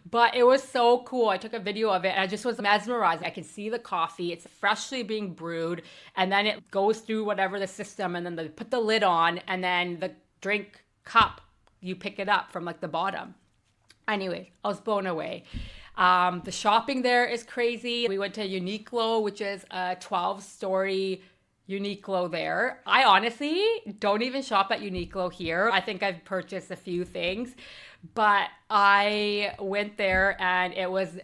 But it was so cool. I took a video of it and I just was mesmerized. I could see the coffee. It's freshly being brewed and then it goes through whatever the system and then they put the lid on and then the drink cup, you pick it up from like the bottom. Anyway, I was blown away. The shopping there is crazy. We went to Uniqlo, which is a 12-story Uniqlo there. I honestly don't even shop at Uniqlo here. I think I've purchased a few things, but I went there and it was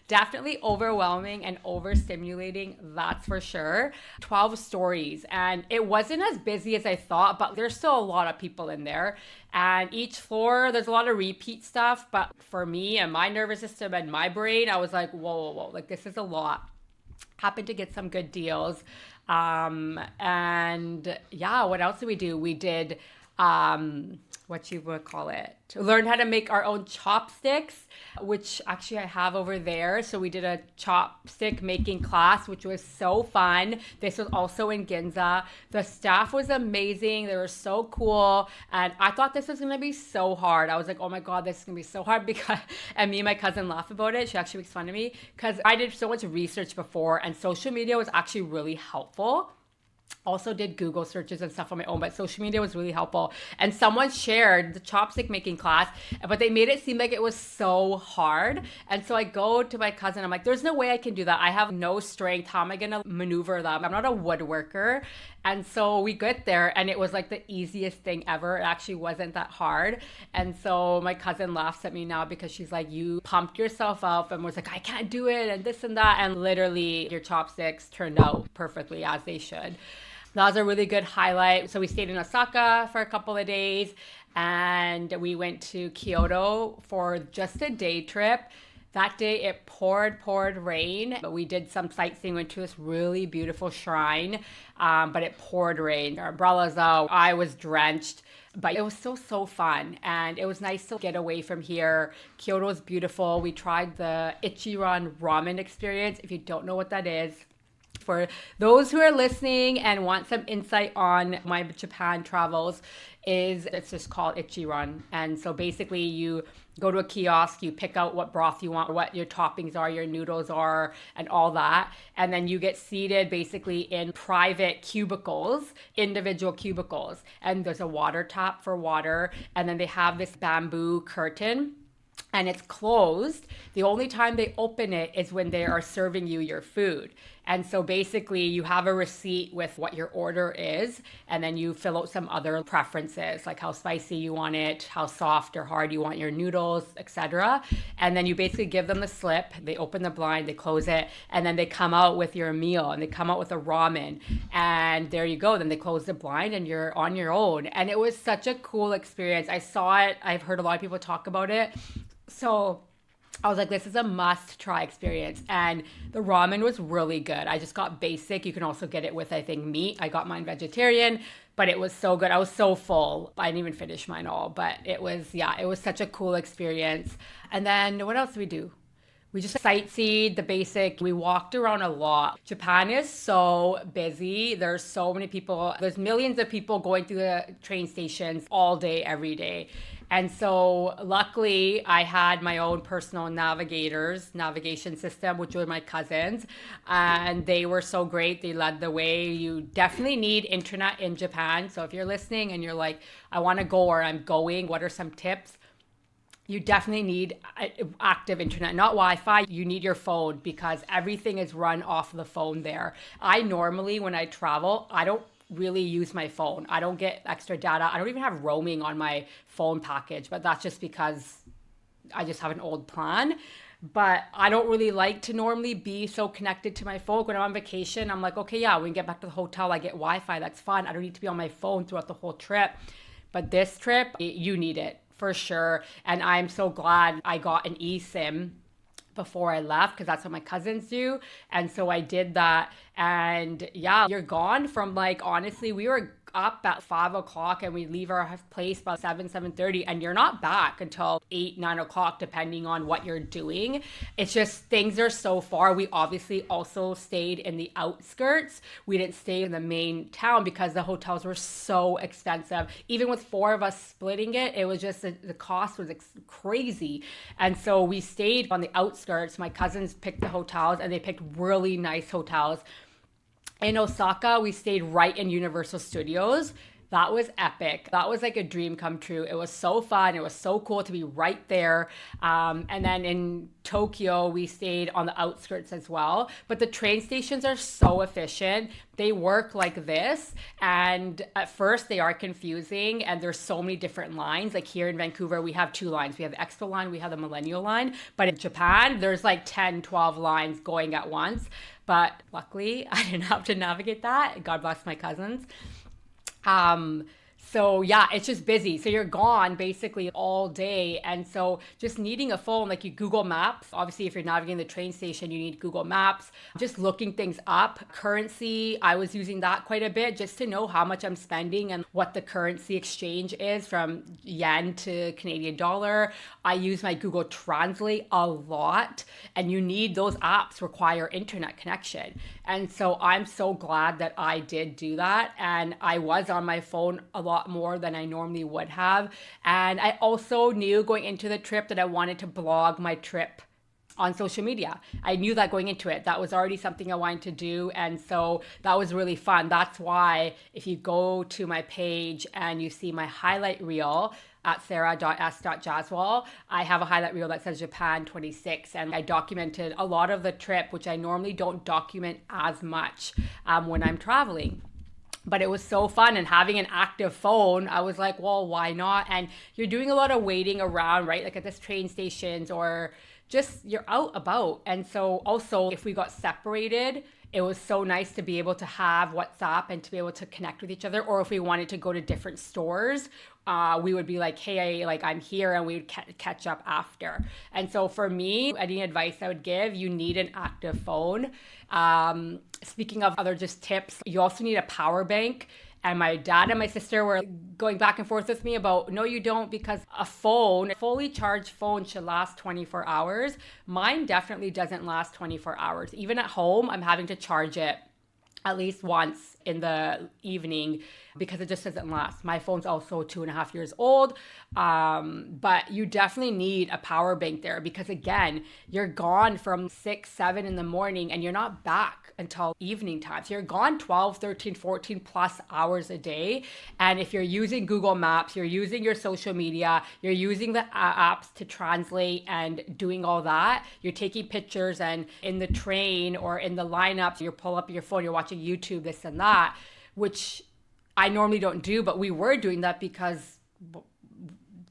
definitely overwhelming and overstimulating, that's for sure. 12 stories and it wasn't as busy as I thought, but there's still a lot of people in there. And each floor, there's a lot of repeat stuff. But for me and my nervous system and my brain, I was like, whoa, like this is a lot. Happened to get some good deals. And yeah, what else did we do? We did, what you would call it, to learn how to make our own chopsticks, which actually I have over there. So we did a chopstick making class, which was so fun. This was also in Ginza. The staff was amazing. They were so cool. And I thought this was going to be so hard. I was like, oh my God, this is going to be so hard because, and me and my cousin laugh about it. She actually makes fun of me because I did so much research before and social media was actually really helpful. Also did Google searches and stuff on my own, but social media was really helpful. And someone shared the chopstick making class, but they made it seem like it was so hard. And so I go to my cousin, I'm like, there's no way I can do that. I have no strength. How am I going to maneuver them? I'm not a woodworker. And so we get there and it was like the easiest thing ever. It actually wasn't that hard. And so my cousin laughs at me now because she's like, you pumped yourself up and was like, I can't do it and this and that. And literally your chopsticks turned out perfectly as they should. That was a really good highlight. So we stayed in Osaka for a couple of days and we went to Kyoto for just a day trip. That day it poured rain, but we did some sightseeing, went to this really beautiful shrine, but it poured rain. Our umbrellas out, I was drenched, but it was still so fun. And it was nice to get away from here. Kyoto is beautiful. We tried the Ichiran ramen experience. If you don't know what that is, for those who are listening and want some insight on my Japan travels, it's just called Ichiran. And so basically you go to a kiosk, you pick out what broth you want, what your toppings are, your noodles are, and all that. And then you get seated basically in private cubicles, individual cubicles. And there's a water tap for water. And then they have this bamboo curtain and it's closed. The only time they open it is when they are serving you your food. And so basically you have a receipt with what your order is, and then you fill out some other preferences, like how spicy you want it, how soft or hard you want your noodles, etc. And then you basically give them the slip, they open the blind, they close it, and then they come out with your meal, and they come out with a ramen, and there you go. Then they close the blind and you're on your own. And it was such a cool experience. I saw it, I've heard a lot of people talk about it. So I was like, this is a must try experience. And the ramen was really good. I just got basic. You can also get it with, I think, meat. I got mine vegetarian, but it was so good. I was so full. I didn't even finish mine all, but it was such a cool experience. And then what else did we do? We just sightseed the basic. We walked around a lot. Japan is so busy. There's so many people. There's millions of people going through the train stations all day, every day. And so luckily I had my own personal navigation system, which were my cousins. And they were so great. They led the way. You definitely need internet in Japan. So if you're listening and you're like, I want to go or I'm going, what are some tips? You definitely need active internet, not Wi-Fi. You need your phone because everything is run off the phone there. I normally, when I travel, I don't really use my phone. I don't get extra data. I don't even have roaming on my phone package, but that's just because I just have an old plan. But I don't really like to normally be so connected to my phone. When I'm on vacation, I'm like, okay, yeah, when we get back to the hotel, I get Wi-Fi. That's fun. I don't need to be on my phone throughout the whole trip. But this trip, you need it for sure. And I'm so glad I got an eSIM before I left because that's what my cousins do. And so I did that. And yeah, you're gone from like, honestly, we were up at 5 o'clock and we leave our place about 7:30, and you're not back until 8, 9 o'clock, depending on what you're doing. It's just things are so far. We obviously also stayed in the outskirts. We didn't stay in the main town because the hotels were so expensive. Even with four of us splitting it, it was just the cost was crazy. And so we stayed on the outskirts. My cousins picked the hotels and they picked really nice hotels. In Osaka, we stayed right in Universal Studios. That was epic. That was like a dream come true. It was so fun. It was so cool to be right there. And then in Tokyo, we stayed on the outskirts as well. But the train stations are so efficient. They work like this. And at first, they are confusing. And there's so many different lines. Like here in Vancouver, we have two lines. We have the Expo line, we have the Millennial line. But in Japan, there's like 10, 12 lines going at once. But luckily, I didn't have to navigate that. God bless my cousins. So yeah, it's just busy. So you're gone basically all day. And so just needing a phone, like you Google Maps, obviously if you're navigating the train station, you need Google Maps, just looking things up. Currency, I was using that quite a bit just to know how much I'm spending and what the currency exchange is from yen to Canadian dollar. I use my Google Translate a lot, and you need those apps require internet connection. And so I'm so glad that I did do that. And I was on my phone a lot more than I normally would have. And I also knew going into the trip that I wanted to blog my trip on social media. I knew that going into it. That was already something I wanted to do. And so that was really fun. That's why if you go to my page and you see my highlight reel at sarah.s.jaswal, I have a highlight reel that says Japan 26. And I documented a lot of the trip, which I normally don't document as much when I'm traveling. But it was so fun, and having an active phone, I was like, well, why not? And you're doing a lot of waiting around, right? Like at this train stations, or just you're out about. And so also if we got separated, it was so nice to be able to have WhatsApp and to be able to connect with each other. Or if we wanted to go to different stores, we would be like, hey, like I'm here, and we would catch up after. And so for me, any advice I would give, you need an active phone. Speaking of other just tips, you also need a power bank. And my dad and my sister were going back and forth with me about, no, you don't, because a fully charged phone should last 24 hours. Mine definitely doesn't last 24 hours. Even at home, I'm having to charge it at least once in the evening because it just doesn't last. My phone's also 2.5 years old. But you definitely need a power bank there because again, you're gone from 6, 7 in the morning and you're not back until evening time. So you're gone 12, 13, 14 plus hours a day. And if you're using Google Maps, you're using your social media, you're using the apps to translate and doing all that, you're taking pictures, and in the train or in the lineups, you pull up your phone, you're watching YouTube, this and that, which I normally don't do, but we were doing that because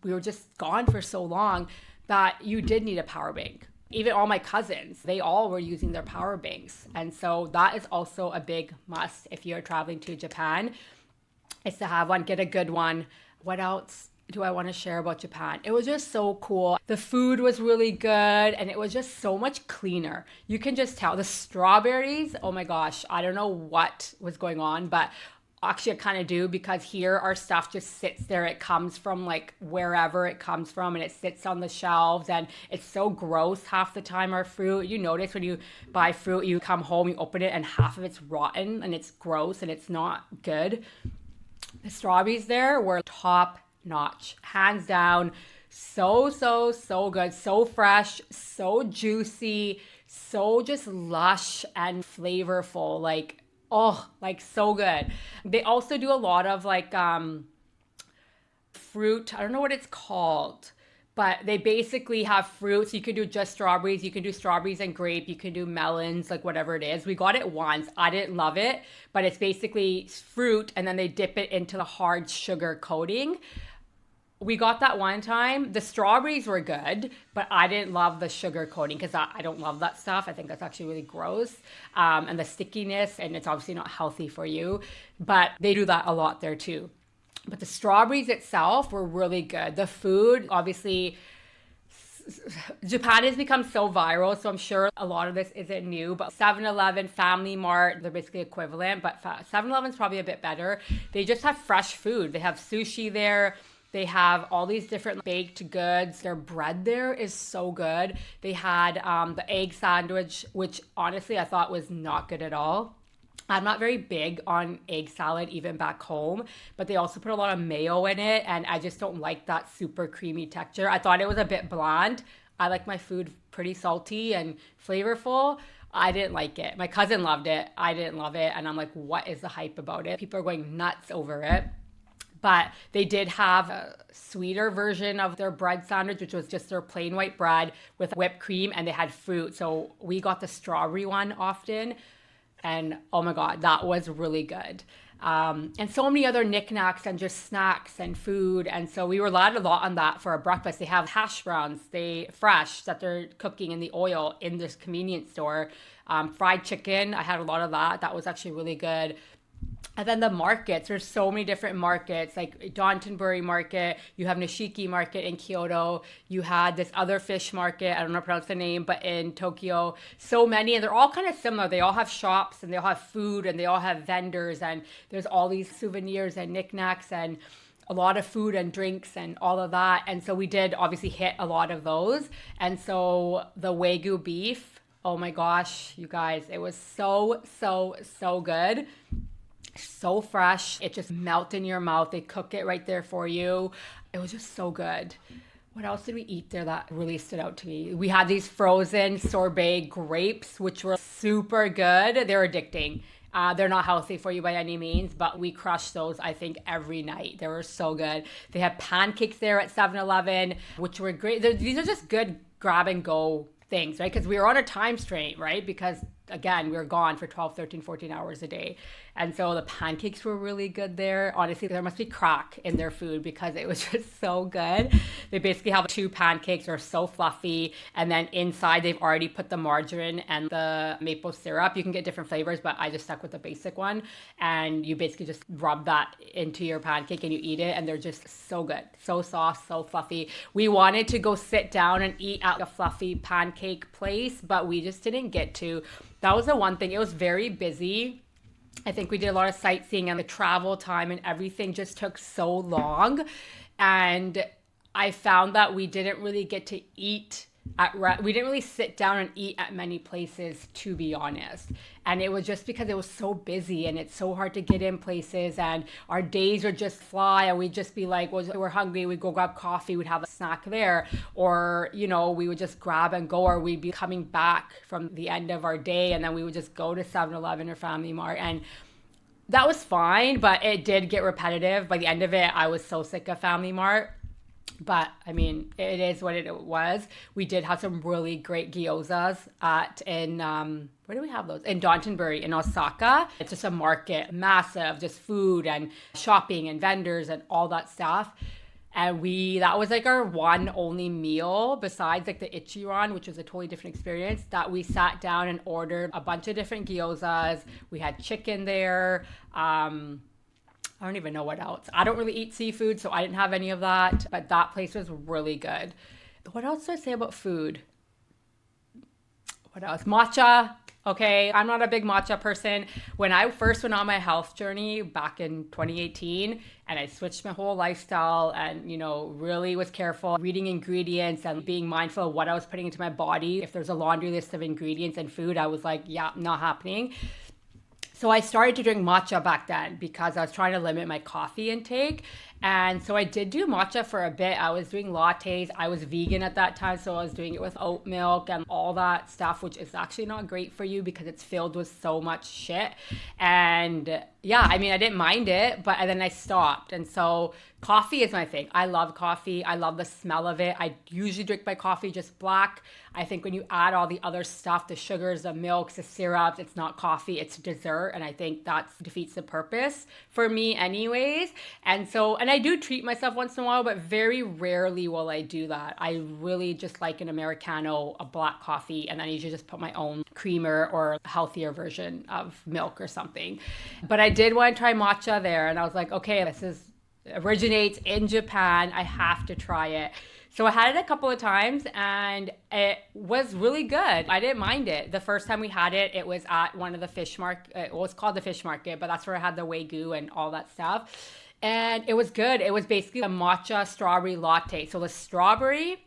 we were just gone for so long that you did need a power bank. Even all my cousins, they all were using their power banks. And so that is also a big must if you're traveling to Japan, is to have one, get a good one. What else do I want to share about Japan? It was just so cool. The food was really good, and it was just so much cleaner. You can just tell the strawberries, oh my gosh, I don't know what was going on, but actually I kind of do, because here our stuff just sits there. It comes from like wherever it comes from, and it sits on the shelves, and it's so gross half the time. Our fruit, you notice when you buy fruit, you come home, you open it, and half of it's rotten and it's gross and it's not good. The strawberries there were top notch, hands down. So good, so fresh, so juicy, so just lush and flavorful. Like, oh, like so good. They also do a lot of like fruit. I don't know what it's called, but they basically have fruits. You can do just strawberries. You can do strawberries and grape. You can do melons, like whatever it is. We got it once. I didn't love it, but it's basically fruit, and then they dip it into the hard sugar coating. We got that one time. The strawberries were good, but I didn't love the sugar coating because I don't love that stuff. I think that's actually really gross. And the stickiness, and it's obviously not healthy for you, but they do that a lot there too. But the strawberries itself were really good. The food, obviously, Japan has become so viral, so I'm sure a lot of this isn't new, but 7-Eleven, Family Mart, they're basically equivalent, but 7-Eleven's probably a bit better. They just have fresh food. They have sushi there. They have all these different baked goods. Their bread there is so good. They had the egg sandwich, which honestly I thought was not good at all. I'm not very big on egg salad even back home, but they also put a lot of mayo in it, and I just don't like that super creamy texture. I thought it was a bit bland. I like my food pretty salty and flavorful. I didn't like it. My cousin loved it. I didn't love it, and I'm like, what is the hype about it? People are going nuts over it. But they did have a sweeter version of their bread sandwich, which was just their plain white bread with whipped cream, and they had fruit. So we got the strawberry one often. And oh my God, that was really good. And so many other knickknacks and just snacks and food. And so we relied a lot on that for our breakfast. They have hash browns, they fresh that they're cooking in the oil in this convenience store. Fried chicken, I had a lot of that. That was actually really good. And then the markets, there's so many different markets, like Downtonbury Market, you have Nishiki Market in Kyoto, you had this other fish market, I don't know how to pronounce the name, but in Tokyo, so many, and they're all kind of similar. They all have shops, and they all have food, and they all have vendors, and there's all these souvenirs and knickknacks, and a lot of food and drinks and all of that. And so we did obviously hit a lot of those. And so the Wagyu beef, oh my gosh, you guys, it was so good. So fresh. It just melts in your mouth. They cook it right there for you. It was just so good. What else did we eat there that really stood out to me? We had these frozen sorbet grapes, which were super good. They're addicting. They're not healthy for you by any means, but we crushed those, I think, every night. They were so good. They had pancakes there at 7-Eleven, which were great. These are just good grab and go things, right? Because we were on a time strain, right? Because again, we were gone for 12, 13, 14 hours a day. And so the pancakes were really good there. Honestly, there must be crack in their food because it was just so good. They basically have two pancakes, they're so fluffy. And then inside, they've already put the margarine and the maple syrup. You can get different flavors, but I just stuck with the basic one. And you basically just rub that into your pancake and you eat it. And they're just so good, so soft, so fluffy. We wanted to go sit down and eat at a fluffy pancake place, but we just didn't get to. That was the one thing. It was very busy. I think we did a lot of sightseeing, and the travel time and everything just took so long. And I found that we didn't really get to eat we didn't really sit down and eat at many places, to be honest. And it was just because it was so busy and it's so hard to get in places, and our days would just fly, and we'd just be like, well, we're hungry, we'd go grab coffee, we'd have a snack there, or we would just grab and go, or we'd be coming back from the end of our day and then we would just go to 7-Eleven or Family Mart. And that was fine, but it did get repetitive. By the end of it, I was so sick of Family Mart. But I mean, it is what it was. We did have some really great gyozas where do we have those? In Downtonbury in Osaka. It's just a market, massive, just food and shopping and vendors and all that stuff. And that was like our one only meal besides like the Ichiran, which was a totally different experience, that we sat down and ordered a bunch of different gyozas. We had chicken there. I don't even know what else. I don't really eat seafood, so I didn't have any of that. But that place was really good. What else did I say about food? What else? Matcha. Okay, I'm not a big matcha person. When I first went on my health journey back in 2018, and I switched my whole lifestyle and, really was careful reading ingredients and being mindful of what I was putting into my body. If there's a laundry list of ingredients and food, I was like, yeah, not happening. So I started to drink matcha back then because I was trying to limit my coffee intake. And so I did do matcha for a bit. I was doing lattes. I was vegan at that time, so I was doing it with oat milk and all that stuff, which is actually not great for you because it's filled with so much shit. And yeah, I mean, I didn't mind it, but then I stopped. And so coffee is my thing. I love coffee. I love the smell of it. I usually drink my coffee just black. I think when you add all the other stuff, the sugars, the milks, the syrups, it's not coffee, it's dessert. And I think that defeats the purpose for me anyways. And I do treat myself once in a while, but very rarely will I do that. I really just like an Americano, a black coffee, and then I usually just put my own creamer or a healthier version of milk or something. But I did want to try matcha there, and I was like, okay, this originates in Japan. I have to try it. So I had it a couple of times and it was really good. I didn't mind it. The first time we had it, it was at one of the fish market. Well, it's called the fish market, but that's where I had the Wagyu and all that stuff. And it was good. It was basically a matcha strawberry latte. So the strawberry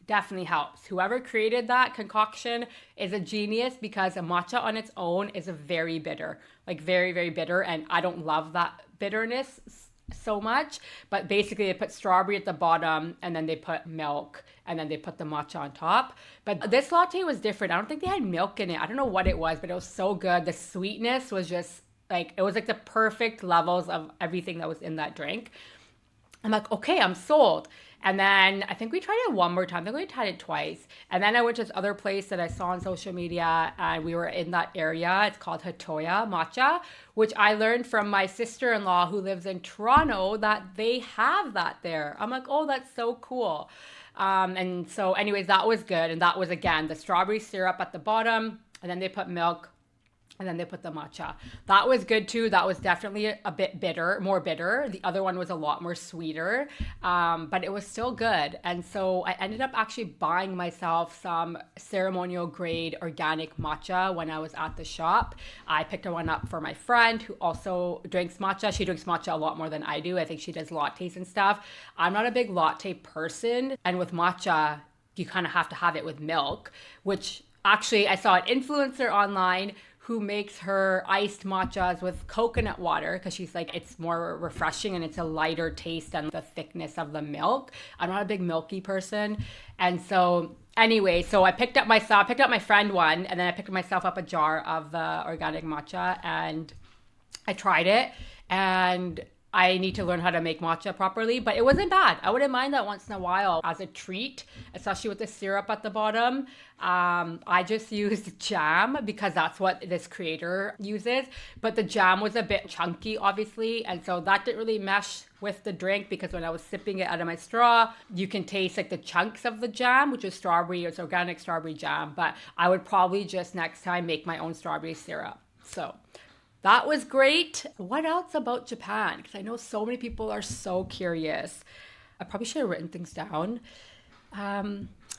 definitely helps. Whoever created that concoction is a genius because a matcha on its own is a very bitter, like very, very bitter. And I don't love that bitterness so much, but basically they put strawberry at the bottom and then they put milk and then they put the matcha on top. But this latte was different. I don't think they had milk in it. I don't know what it was, but it was so good. The sweetness was just like, it was like the perfect levels of everything that was in that drink. I'm like, okay, I'm sold. And then I think we tried it one more time. I think we tried it twice. And then I went to this other place that I saw on social media and we were in that area. It's called Hatoya Matcha, which I learned from my sister-in-law who lives in Toronto that they have that there. I'm like, oh, that's so cool. And so anyways, that was good. And that was, again, the strawberry syrup at the bottom. And then they put milk. And then they put the matcha. That was good too. That was definitely a bit bitter, more bitter. The other one was a lot more sweeter, but it was still good. And so I ended up actually buying myself some ceremonial grade organic matcha when I was at the shop. I picked one up for my friend who also drinks matcha. She drinks matcha a lot more than I do. I think she does lattes and stuff. I'm not a big latte person. And with matcha, you kind of have to have it with milk, which actually I saw an influencer online who makes her iced matchas with coconut water because she's like, it's more refreshing and it's a lighter taste than the thickness of the milk. I'm not a big milky person. And so anyway, so I picked up my friend one, and then I picked myself up a jar of the organic matcha and I tried it, and I need to learn how to make matcha properly, but it wasn't bad. I wouldn't mind that once in a while as a treat, especially with the syrup at the bottom. I just used jam because that's what this creator uses, but the jam was a bit chunky, obviously, and so that didn't really mesh with the drink because when I was sipping it out of my straw, you can taste like the chunks of the jam, which is strawberry. It's organic strawberry jam, but I would probably just next time make my own strawberry syrup. So that was great. What else about Japan? Because I know so many people are so curious. I probably should have written things down.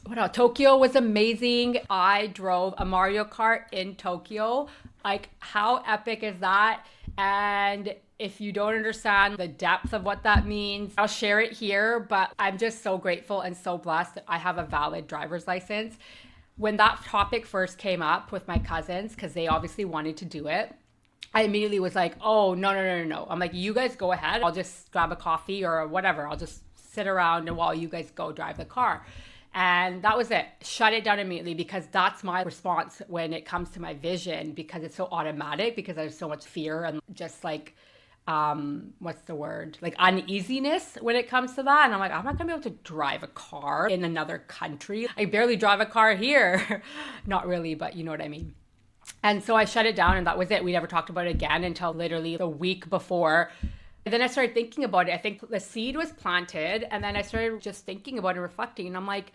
What else? Tokyo was amazing. I drove a Mario Kart in Tokyo. Like, how epic is that? And if you don't understand the depth of what that means, I'll share it here. But I'm just so grateful and so blessed that I have a valid driver's license. When that topic first came up with my cousins, because they obviously wanted to do it, I immediately was like, oh, no. I'm like, you guys go ahead. I'll just grab a coffee or whatever. I'll just sit around and while you guys go drive the car. And that was it. Shut it down immediately because that's my response when it comes to my vision, because it's so automatic, because there's so much fear and just like, what's the word? Like uneasiness when it comes to that. And I'm like, I'm not gonna be able to drive a car in another country. I barely drive a car here. Not really, but you know what I mean. And so I shut it down and that was it. We never talked about it again until literally the week before. And then I started thinking about it. I think the seed was planted and then I started just thinking about it, reflecting. And I'm like,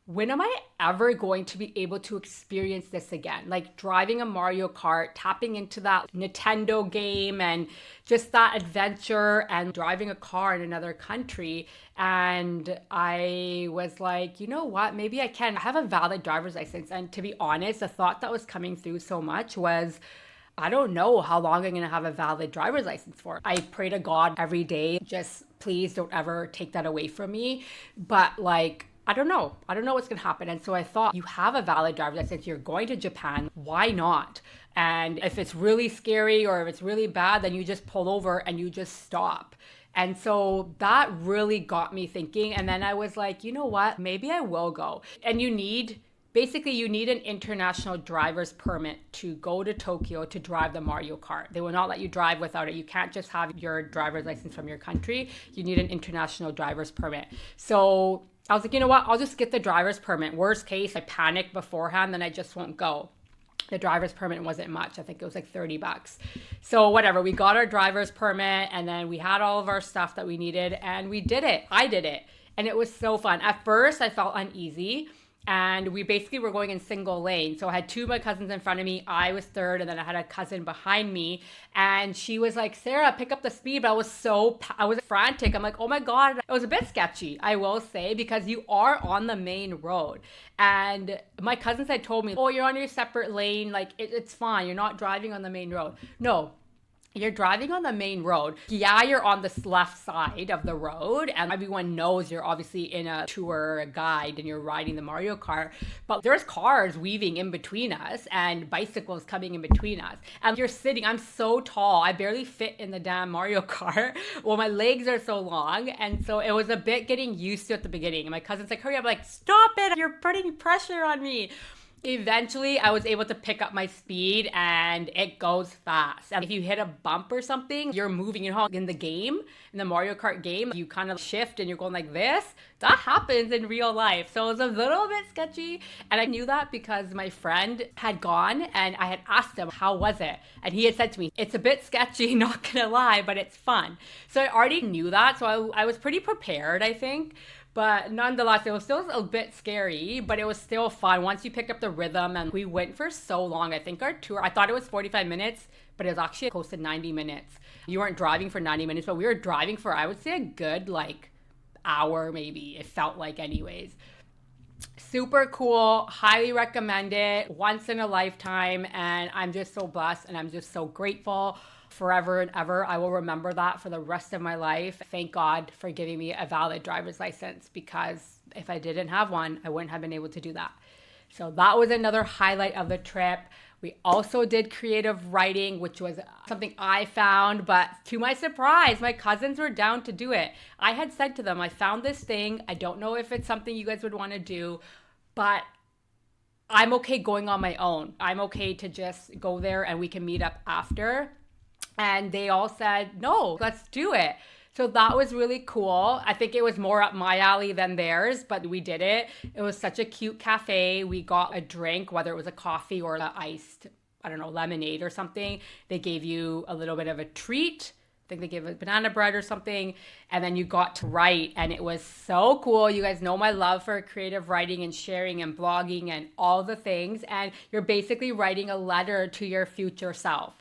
when am I ever going to be able to experience this again? Like driving a Mario Kart, tapping into that Nintendo game and just that adventure and driving a car in another country. And I was like, you know what? Maybe I can. I have a valid driver's license. And to be honest, the thought that was coming through so much was, I don't know how long I'm going to have a valid driver's license for. I pray to God every day, just please don't ever take that away from me. But like, I don't know what's going to happen. And so I thought, you have a valid driver's license, you're going to Japan, why not? And if it's really scary or if it's really bad, then you just pull over and you just stop. And so that really got me thinking. And then I was like, you know what, maybe I will go. And you need an international driver's permit to go to Tokyo to drive the Mario Kart. They will not let you drive without it. You can't just have your driver's license from your country. You need an international driver's permit. So I was like, you know what? I'll just get the driver's permit. Worst case, I panic beforehand, then I just won't go. The driver's permit wasn't much. I think it was like $30. So whatever, we got our driver's permit and then we had all of our stuff that we needed and we did it. I did it. And it was so fun. At first, I felt uneasy. And we basically were going in single lane. So I had two of my cousins in front of me. I was third, and then I had a cousin behind me. And she was like, Sarah, pick up the speed. But I was frantic. I'm like, oh my God. It was a bit sketchy, I will say, because you are on the main road. And my cousins had told me, oh, you're on your separate lane. Like, it's fine. You're not driving on the main road. No, you're driving on the main road. Yeah, you're on the left side of the road, and everyone knows you're obviously in a tour, a guide, and you're riding the Mario Kart. But there's cars weaving in between us and bicycles coming in between us. And you're sitting, I'm so tall, I barely fit in the damn Mario Kart. Well, my legs are so long. And so it was a bit getting used to at the beginning. And my cousin's like, hurry up, I'm like, stop it, you're putting pressure on me. Eventually, I was able to pick up my speed, and it goes fast. And if you hit a bump or something, you're moving your home in the game, in the Mario Kart game, you kind of shift and you're going like this. That happens in real life. So it was a little bit sketchy. And I knew that because my friend had gone and I had asked him, how was it? And he had said to me, it's a bit sketchy, not gonna lie, but it's fun. So I already knew that. So I was pretty prepared, I think. But nonetheless, it was still a bit scary, but it was still fun once you pick up the rhythm. And we went for so long. I think our tour, I thought it was 45 minutes, but it was actually close to 90 minutes. You weren't driving for 90 minutes, but we were driving for, I would say, a good hour maybe. It felt like anyways. Super cool. Highly recommend it. Once in a lifetime. And I'm just so blessed and I'm just so grateful. Forever and ever, I will remember that for the rest of my life. Thank God for giving me a valid driver's license, because if I didn't have one, I wouldn't have been able to do that. So that was another highlight of the trip. We also did creative writing, which was something I found, but to my surprise, my cousins were down to do it. I had said to them, I found this thing. I don't know if it's something you guys would want to do, but I'm okay going on my own. I'm okay to just go there and we can meet up after. And they all said, no, let's do it. So that was really cool. I think it was more up my alley than theirs, but we did it. It was such a cute cafe. We got a drink, whether it was a coffee or an iced, I don't know, lemonade or something. They gave you a little bit of a treat. I think they gave a banana bread or something. And then you got to write, and it was so cool. You guys know my love for creative writing and sharing and blogging and all the things. And you're basically writing a letter to your future self.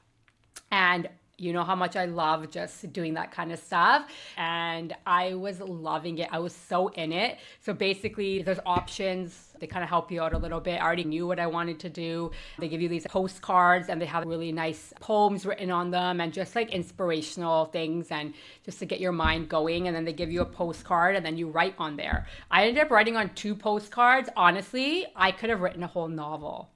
And you know how much I love just doing that kind of stuff. And I was loving it. I was so in it. So basically, there's options. They kind of help you out a little bit. I already knew what I wanted to do. They give you these postcards and they have really nice poems written on them and just inspirational things and just to get your mind going. And then they give you a postcard and then you write on there. I ended up writing on 2 postcards. Honestly, I could have written a whole novel.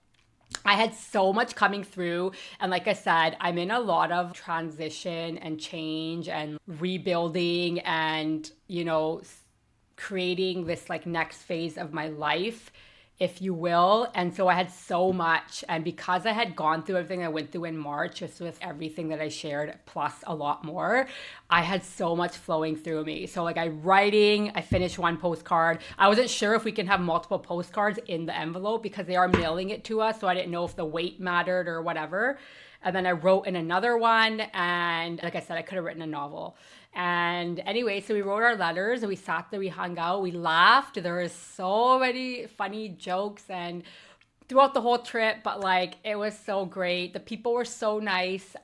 I had so much coming through. And like I said, I'm in a lot of transition and change and rebuilding and, creating this next phase of my life, if you will. And so I had so much. And because I had gone through everything I went through in March, just with everything that I shared, plus a lot more, I had so much flowing through me. So I finished 1 postcard. I wasn't sure if we can have multiple postcards in the envelope because they are mailing it to us. So I didn't know if the weight mattered or whatever. And then I wrote in another one. And like I said, I could have written a novel. And anyway, so we wrote our letters and we sat there, we hung out, we laughed. There was so many funny jokes and throughout the whole trip, but it was so great. The people were so nice,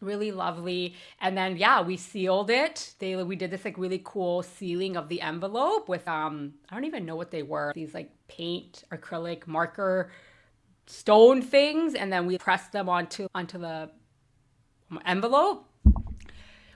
really lovely. And then, we sealed it. We did this really cool sealing of the envelope with, I don't even know what they were. These paint, acrylic, marker, stone things. And then we pressed them onto the envelope,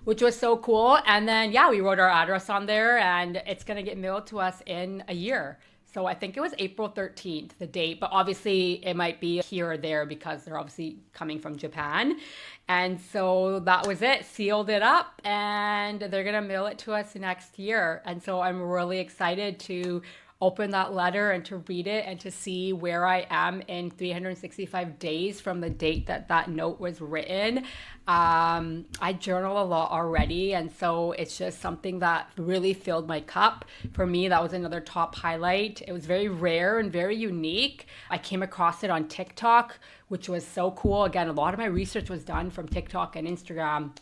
which was so cool. And then, we wrote our address on there and it's going to get mailed to us in a year. So I think it was April 13th, the date, but obviously it might be here or there because they're obviously coming from Japan. And so that was it, sealed it up, and they're going to mail it to us next year. And so I'm really excited to open that letter and to read it and to see where I am in 365 days from the date that note was written. I journal a lot already, and so it's just something that really filled my cup. For me, that was another top highlight. It was very rare and very unique. I came across it on TikTok, which was so cool. Again, a lot of my research was done from TikTok and Instagram.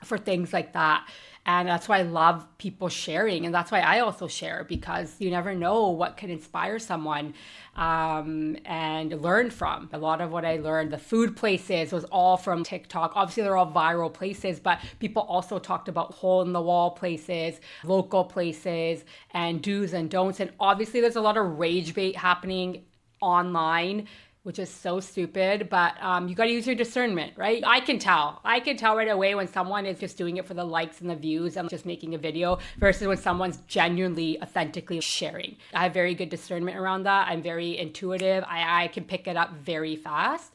for things like that. And that's why I love people sharing. And that's why I also share, because you never know what can inspire someone and learn from. A lot of what I learned, the food places, was all from TikTok. Obviously, they're all viral places, but people also talked about hole in the wall places, local places, and do's and don'ts. And obviously, there's a lot of rage bait happening online, which is so stupid, but you got to use your discernment, right? I can tell right away when someone is just doing it for the likes and the views and just making a video versus when someone's genuinely, authentically sharing. I have very good discernment around that. I'm very intuitive. I can pick it up very fast.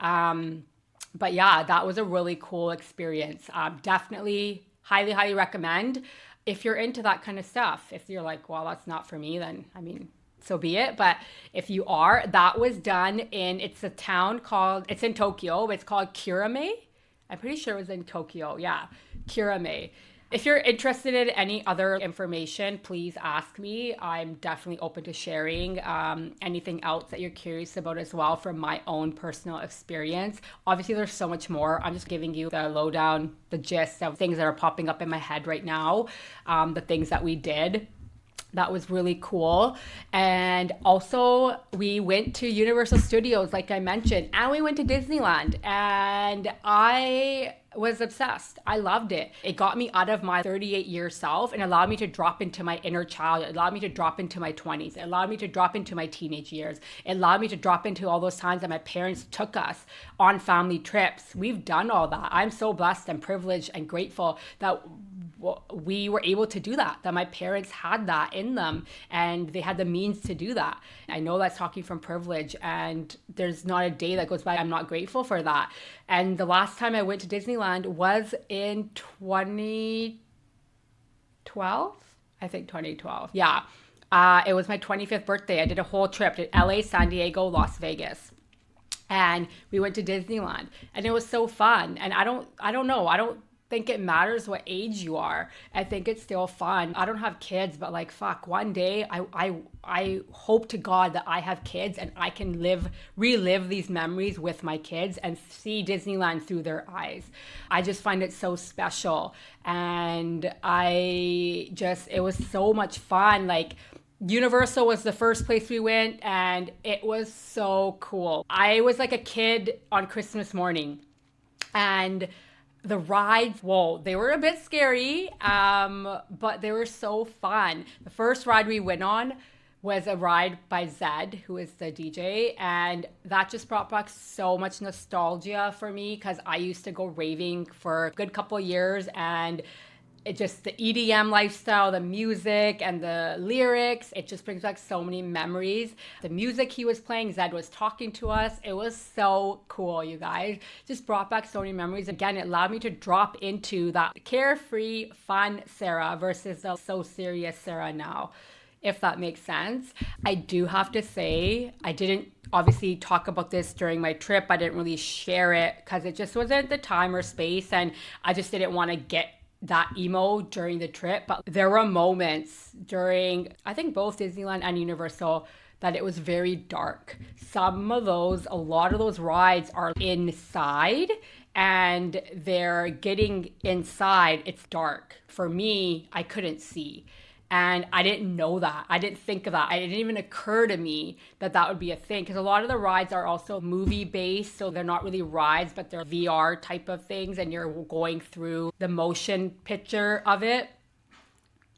But yeah, that was a really cool experience. Definitely highly recommend if you're into that kind of stuff. If you're like, well, that's not for me, then I mean, so be it. But if you are, that was done it's a town called, it's in Tokyo, but it's called Kirame. I'm pretty sure it was in Tokyo. Yeah, Kirame. If you're interested in any other information, please ask me. I'm definitely open to sharing anything else that you're curious about as well from my own personal experience. Obviously, there's so much more. I'm just giving you the lowdown, the gist of things that are popping up in my head right now, the things that we did. That was really cool. And also, we went to Universal Studios, like I mentioned, and we went to Disneyland. And I was obsessed. I loved it. It got me out of my 38-year self and allowed me to drop into my inner child. It allowed me to drop into my 20s. It allowed me to drop into my teenage years. It allowed me to drop into all those times that my parents took us on family trips. We've done all that. I'm so blessed and privileged and grateful that we were able to do that my parents had that in them and they had the means to do that. I know that's talking from privilege, and there's not a day that goes by I'm not grateful for that. And the last time I went to Disneyland was in 2012. I think 2012. Yeah. It was my 25th birthday. I did a whole trip to LA, San Diego, Las Vegas. And we went to Disneyland and it was so fun. And I don't know. I don't think it matters what age you are. I think it's still fun. I don't have kids, but like, fuck, one day I hope to God that I have kids and I can relive these memories with my kids and see Disneyland through their eyes. I just find it so special. And it was so much fun. Like, Universal was the first place we went and it was so cool. I was like a kid on Christmas morning, and the rides, whoa, they were a bit scary, but they were so fun. The first ride we went on was a ride by Zed, who is the DJ, and that just brought back so much nostalgia for me because I used to go raving for a good couple of years, and it just, the EDM lifestyle, the music and the lyrics, it just brings back so many memories. The music he was playing, Zed was talking to us. It was so cool, you guys. Just brought back so many memories. Again, it allowed me to drop into that carefree, fun Sara versus the so serious Sara now, if that makes sense. I do have to say, I didn't obviously talk about this during my trip. I didn't really share it because it just wasn't the time or space, and I just didn't want to get that emo during the trip. But there were moments during, I think, both Disneyland and Universal that it was very dark. A lot of those rides are inside, and they're getting inside, it's dark. For me, I couldn't see. And I didn't know that. I didn't think of that. It didn't even occur to me that that would be a thing. Because a lot of the rides are also movie based. So they're not really rides, but they're VR type of things. And you're going through the motion picture of it.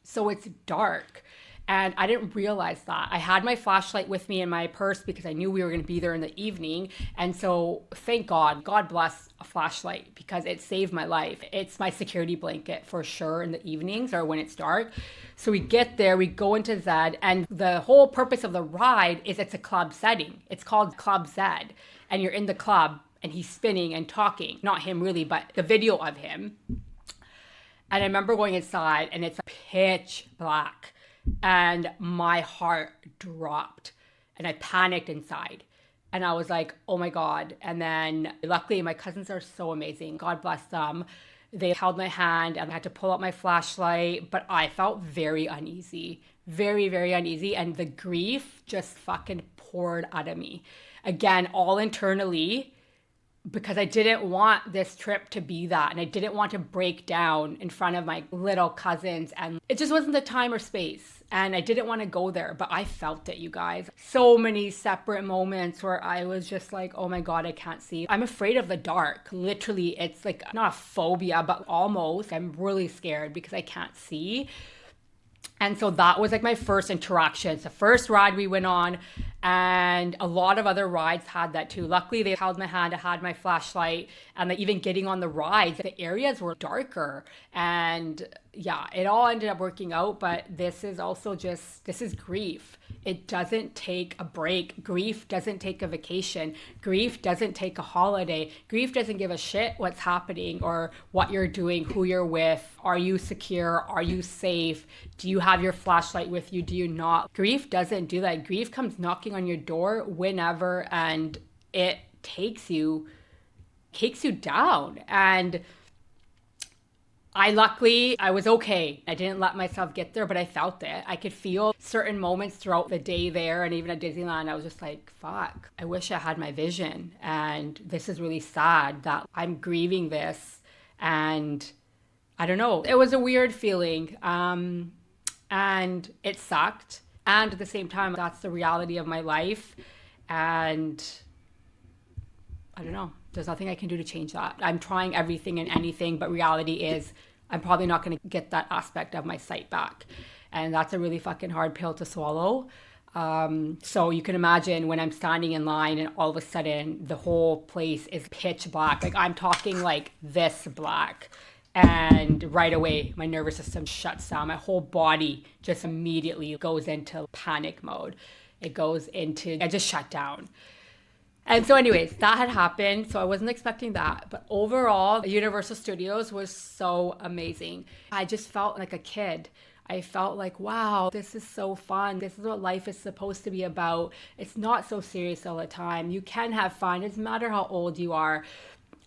So it's dark. And I didn't realize that. I had my flashlight with me in my purse because I knew we were going to be there in the evening. And so thank God, God bless a flashlight, because it saved my life. It's my security blanket for sure in the evenings or when it's dark. So we get there, we go into Zed, and the whole purpose of the ride is it's a club setting. It's called Club Zed. And you're in the club and he's spinning and talking. Not him really, but the video of him. And I remember going inside and it's pitch black. And my heart dropped and I panicked inside. And I was like, oh my God. And then luckily my cousins are so amazing. God bless them. They held my hand and I had to pull out my flashlight, but I felt very uneasy, very, very uneasy. And the grief just fucking poured out of me. Again, all internally, because I didn't want this trip to be that. And I didn't want to break down in front of my little cousins. And it just wasn't the time or space. And I didn't want to go there, but I felt it, you guys. So many separate moments where I was just like, oh my God, I can't see. I'm afraid of the dark. Literally, it's like not a phobia, but almost. I'm really scared because I can't see. And so that was like my first interaction. It's the first ride we went on, and a lot of other rides had that too. Luckily, they held my hand, I had my flashlight, and like even getting on the rides, the areas were darker. And yeah, it all ended up working out, but this is also this is grief. It doesn't take a break. Grief doesn't take a vacation. Grief doesn't take a holiday. Grief doesn't give a shit what's happening or what you're doing, who you're with. Are you secure? Are you safe? Do you have your flashlight with you? Do you not? Grief doesn't do that. Grief comes knocking on your door whenever, and it takes you down. And I was okay. I didn't let myself get there, but I felt it. I could feel certain moments throughout the day there, and even at Disneyland, I was just like, fuck, I wish I had my vision. And this is really sad that I'm grieving this. And I don't know. It was a weird feeling. And it sucked. And at the same time, that's the reality of my life. And I don't know. There's nothing I can do to change that. I'm trying everything and anything, but reality is I'm probably not going to get that aspect of my sight back. And that's a really fucking hard pill to swallow. So you can imagine when I'm standing in line and all of a sudden the whole place is pitch black. Like I'm talking like this black. And right away, my nervous system shuts down. My whole body just immediately goes into panic mode. I just shut down. And so anyways, that had happened. So I wasn't expecting that. But overall, Universal Studios was so amazing. I just felt like a kid. I felt like, wow, this is so fun. This is what life is supposed to be about. It's not so serious all the time. You can have fun. It doesn't matter how old you are.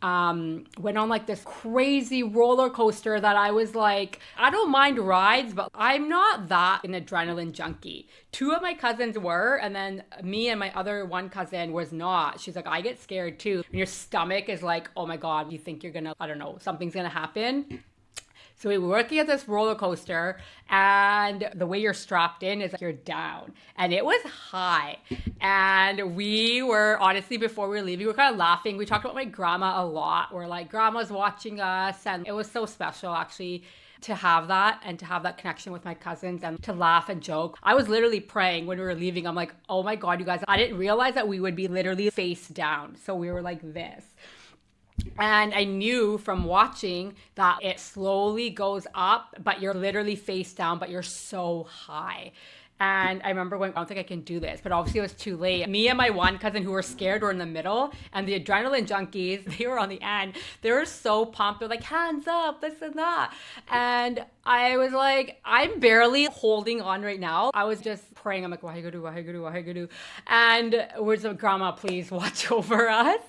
Went on like this crazy roller coaster that I was like, I don't mind rides, but I'm not that an adrenaline junkie. Two of my cousins were, and then me and my other one cousin was not. She's like, I get scared too. And your stomach is like, oh my God, you think you're gonna, I don't know, something's gonna happen. So we were working at this roller coaster, and the way you're strapped in is like you're down, and it was high. And we were, honestly, before we were leaving, we were kind of laughing. We talked about my grandma a lot. We're like, grandma's watching us, and it was so special actually to have that and to have that connection with my cousins and to laugh and joke. I was literally praying when we were leaving. I'm like, oh my God, you guys, I didn't realize that we would be literally face down. So we were like this. And I knew from watching that it slowly goes up, but you're literally face down, but you're so high. And I remember going, I don't think I can do this, but obviously it was too late. Me and my one cousin who were scared were in the middle, and the adrenaline junkies, they were on the end. They were so pumped. They're like, hands up, this and that. And I was like, I'm barely holding on right now. I was just praying. I'm like, waheguru. And we're just like, grandma, please watch over us.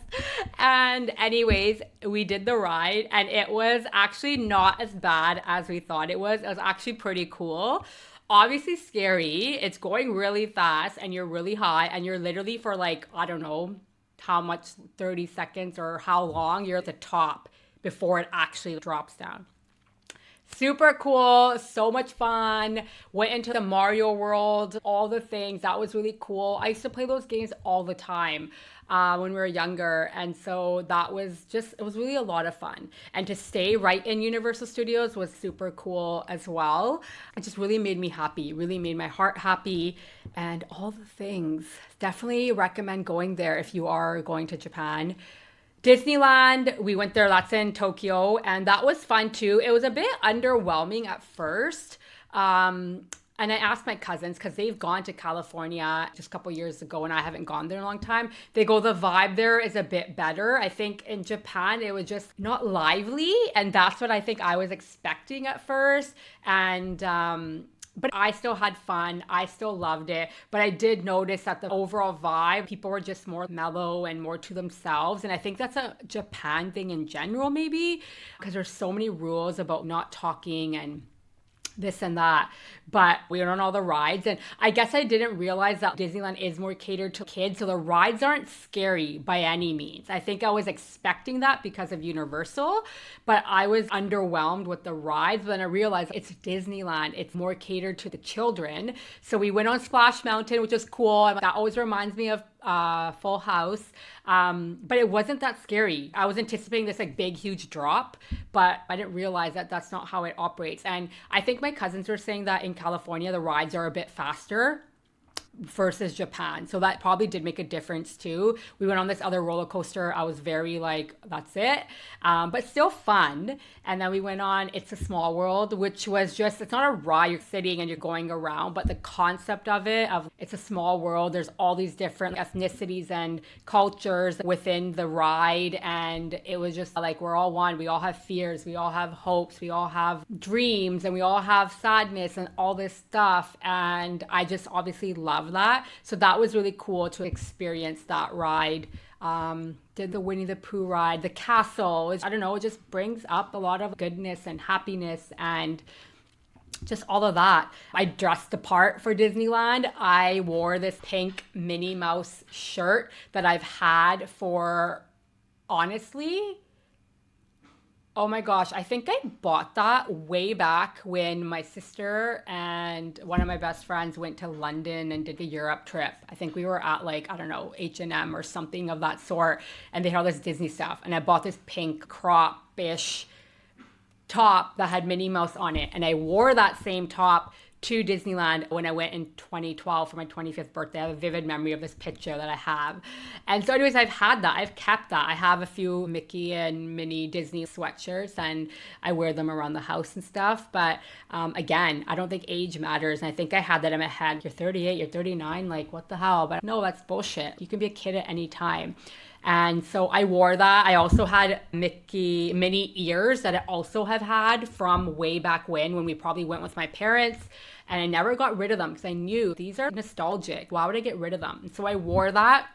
And anyways, we did the ride, and it was actually not as bad as we thought it was. It was actually pretty cool. Obviously scary. It's going really fast and you're really high, and you're literally for like, I don't know how much, 30 seconds or how long you're at the top before it actually drops down. Super cool, so much fun. Went into the Mario world, all the things. That was really cool. I used to play those games all the time when we were younger. And so that was it was really a lot of fun. And to stay right in Universal Studios was super cool as well. It just really made me happy, really made my heart happy, and all the things. Definitely recommend going there if you are going to Japan. Disneyland, we went there, that's in Tokyo, and that was fun too. It was a bit underwhelming at first. And I asked my cousins, because they've gone to California just a couple years ago and I haven't gone there in a long time. They go, the vibe there is a bit better. I think in Japan, it was just not lively. And that's what I think I was expecting at first. And but I still had fun. I still loved it. But I did notice that the overall vibe, people were just more mellow and more to themselves. And I think that's a Japan thing in general, maybe, because there's so many rules about not talking and this and that. But we went on all the rides. And I guess I didn't realize that Disneyland is more catered to kids. So the rides aren't scary by any means. I think I was expecting that because of Universal, but I was underwhelmed with the rides. Then I realized it's Disneyland. It's more catered to the children. So we went on Splash Mountain, which is cool. And that always reminds me of Full House. But it wasn't that scary. I was anticipating this like big, huge drop, but I didn't realize that that's not how it operates. And I think my cousins were saying that in California, the rides are a bit faster versus Japan. So that probably did make a difference too. We went on this other roller coaster. I was very like, that's it. But still fun. And then we went on It's a Small World, which was just, it's not a ride, you're sitting and you're going around, but the concept of it's a small world. There's all these different ethnicities and cultures within the ride. And it was just like, we're all one. We all have fears. We all have hopes. We all have dreams, and we all have sadness and all this stuff. And I just obviously love that. So that was really cool to experience that ride. Did the Winnie the Pooh ride, the castle. I don't know, it just brings up a lot of goodness and happiness and just all of that. I dressed the part for Disneyland. I wore this pink Minnie Mouse shirt that I've had for, honestly, oh my gosh, I think I bought that way back when my sister and one of my best friends went to London and did a Europe trip. I think we were at like, I don't know, H&M or something of that sort. And they had all this Disney stuff. And I bought this pink crop-ish top that had Minnie Mouse on it. And I wore that same top to Disneyland when I went in 2012 for my 25th birthday. I have a vivid memory of this picture that I have. And so anyways, I've had that. I've kept that. I have a few Mickey and Minnie Disney sweatshirts and I wear them around the house and stuff. But again, I don't think age matters. And I think I had that in my head. You're 38, you're 39, like what the hell? But no, that's bullshit. You can be a kid at any time. And so I wore that. I also had Minnie ears that I also have had from way back when we probably went with my parents. And I never got rid of them because I knew these are nostalgic. Why would I get rid of them? And so I wore that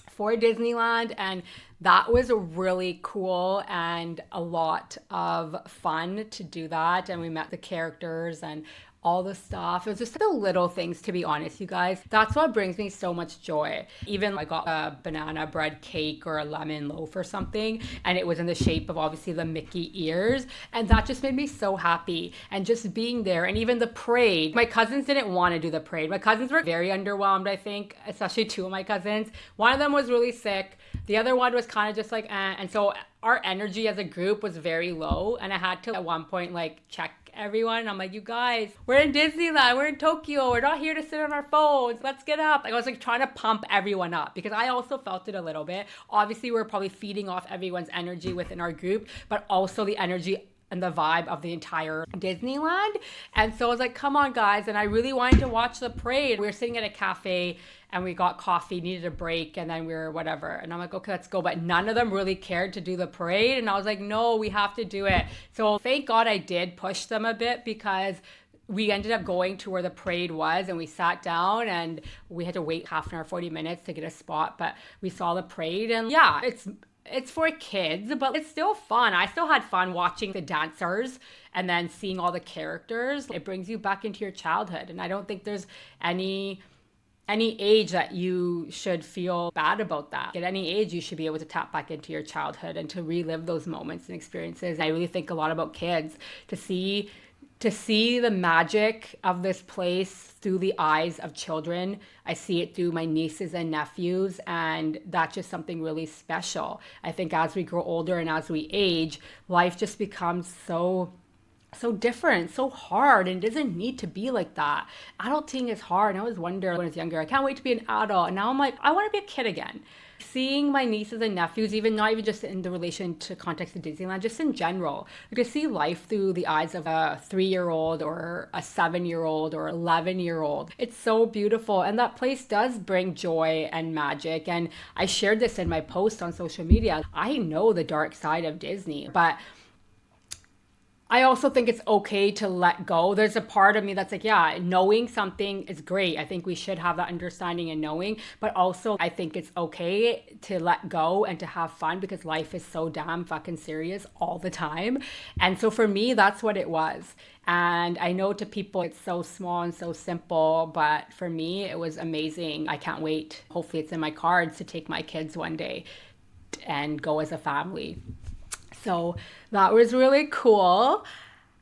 for Disneyland, and that was really cool and a lot of fun to do that. And we met the characters and all the stuff. It was just the little things, to be honest, you guys. That's what brings me so much joy. Even I got a banana bread cake or a lemon loaf or something, and it was in the shape of obviously the Mickey ears. And that just made me so happy. And just being there, and even the parade. My cousins didn't want to do the parade. My cousins were very underwhelmed, I think, especially two of my cousins. One of them was really sick. The other one was kind of just like, eh. And so our energy as a group was very low. And I had to at one point like check everyone. I'm like, you guys, we're in Disneyland, we're in Tokyo, we're not here to sit on our phones, let's get up. Like I was like trying to pump everyone up because I also felt it a little bit. Obviously we're probably feeding off everyone's energy within our group, but also the energy and the vibe of the entire Disneyland. And so I was like, come on guys. And I really wanted to watch the parade. We were sitting at a cafe and we got coffee, needed a break, and then we were whatever. And I'm like, okay, let's go. But none of them really cared to do the parade. And I was like, no, we have to do it. So thank God I did push them a bit because we ended up going to where the parade was and we sat down and we had to wait half an hour, 40 minutes to get a spot. But we saw the parade and yeah, it's for kids, but it's still fun. I still had fun watching the dancers and then seeing all the characters. It brings you back into your childhood. And I don't think there's any age that you should feel bad about that. At any age, you should be able to tap back into your childhood and to relive those moments and experiences. I really think a lot about kids to see the magic of this place through the eyes of children. I see it through my nieces and nephews, and that's just something really special. I think as we grow older and as we age, life just becomes so different, so hard, and it doesn't need to be like that. Adulting is hard. And I always wonder when I was younger, I can't wait to be an adult. And now I'm like, I want to be a kid again. Seeing my nieces and nephews, not even just in the relation to context of Disneyland, just in general, to see life through the eyes of a 3-year-old or a 7-year-old or 11-year-old. It's so beautiful. And that place does bring joy and magic. And I shared this in my post on social media. I know the dark side of Disney, but I also think it's okay to let go. There's a part of me that's like, yeah, knowing something is great. I think we should have that understanding and knowing, but also I think it's okay to let go and to have fun because life is so damn fucking serious all the time. And so for me, that's what it was. And I know to people it's so small and so simple, but for me, it was amazing. I can't wait. Hopefully, it's in my cards to take my kids one day and go as a family. So that was really cool.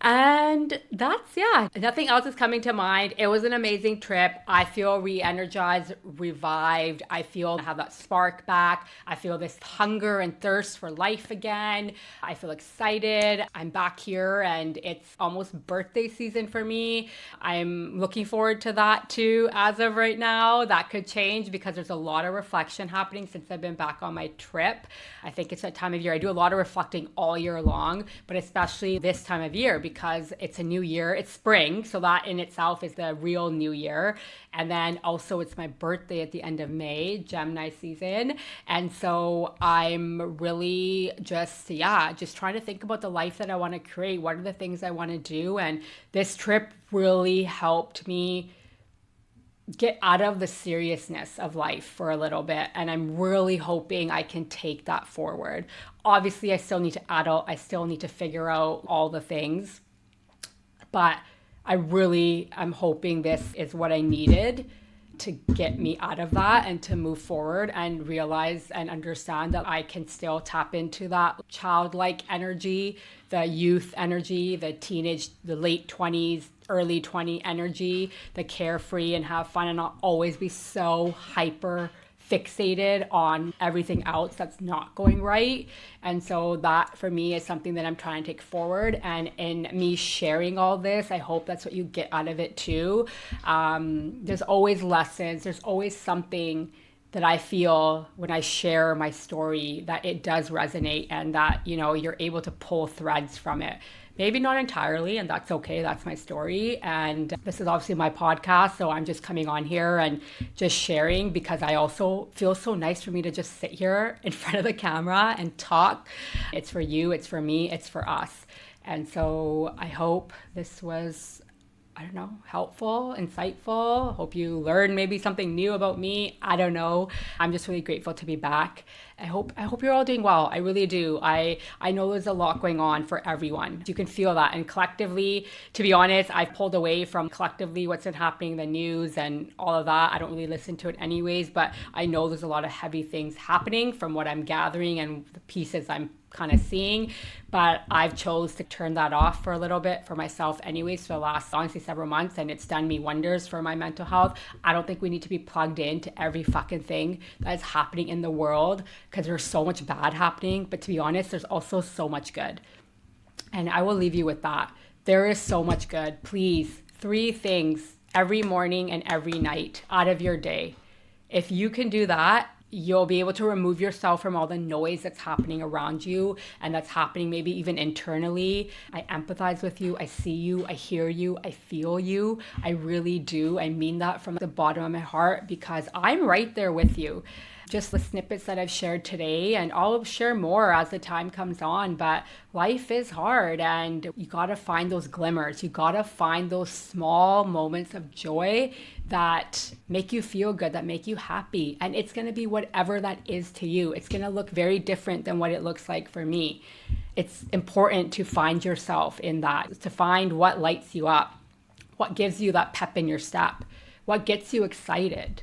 And that's, yeah, nothing else is coming to mind. It was an amazing trip. I feel re energized, revived. I feel I have that spark back. I feel this hunger and thirst for life again. I feel excited. I'm back here and it's almost birthday season for me. I'm looking forward to that too as of right now. That could change because there's a lot of reflection happening since I've been back on my trip. I think it's that time of year. I do a lot of reflecting all year long, but especially this time of year because it's a new year. It's spring, so that in itself is the real new year. And then also it's my birthday at the end of May, Gemini season. And so I'm really just trying to think about the life that I want to create. What are the things I want to do? And this trip really helped me get out of the seriousness of life for a little bit. And I'm really hoping I can take that forward. Obviously, I still need to adult. I still need to figure out all the things. But I'm hoping this is what I needed to get me out of that and to move forward and realize and understand that I can still tap into that childlike energy, the youth energy, the teenage, the late 20s, early 20 energy, the carefree and have fun and not always be so hyper fixated on everything else that's not going right. And so that for me is something that I'm trying to take forward. And in me sharing all this, I hope that's what you get out of it too. There's always lessons. There's always something that I feel when I share my story that it does resonate and that, you're able to pull threads from it. Maybe not entirely, and that's okay. That's my story. And this is obviously my podcast, so I'm just coming on here and just sharing because I also feel so nice for me to just sit here in front of the camera and talk. It's for you, it's for me, it's for us. And so I hope this was, helpful, insightful. Hope you learned maybe something new about me. I don't know. I'm just really grateful to be back. I hope you're all doing well. I really do. I know there's a lot going on for everyone. You can feel that. And collectively, to be honest, I've pulled away from collectively what's been happening in the news and all of that. I don't really listen to it anyways, but I know there's a lot of heavy things happening from what I'm gathering and the pieces I'm kind of seeing, but I've chose to turn that off for a little bit for myself anyways for the last honestly several months, and it's done me wonders for my mental health. I don't think we need to be plugged into every fucking thing that is happening in the world because there's so much bad happening, but to be honest, there's also so much good. And I will leave you with that. There is so much good. Please, 3 things every morning and every night out of your day. If you can do that, you'll be able to remove yourself from all the noise that's happening around you and that's happening maybe even internally. I empathize with you. I see you. I hear you. I feel you. I really do. I mean that from the bottom of my heart because I'm right there with you. Just the snippets that I've shared today, and I'll share more as the time comes on, but life is hard and you got to find those glimmers. You got to find those small moments of joy that make you feel good, that make you happy. And it's going to be whatever that is to you. It's going to look very different than what it looks like for me. It's important to find yourself in that, to find what lights you up, what gives you that pep in your step, what gets you excited.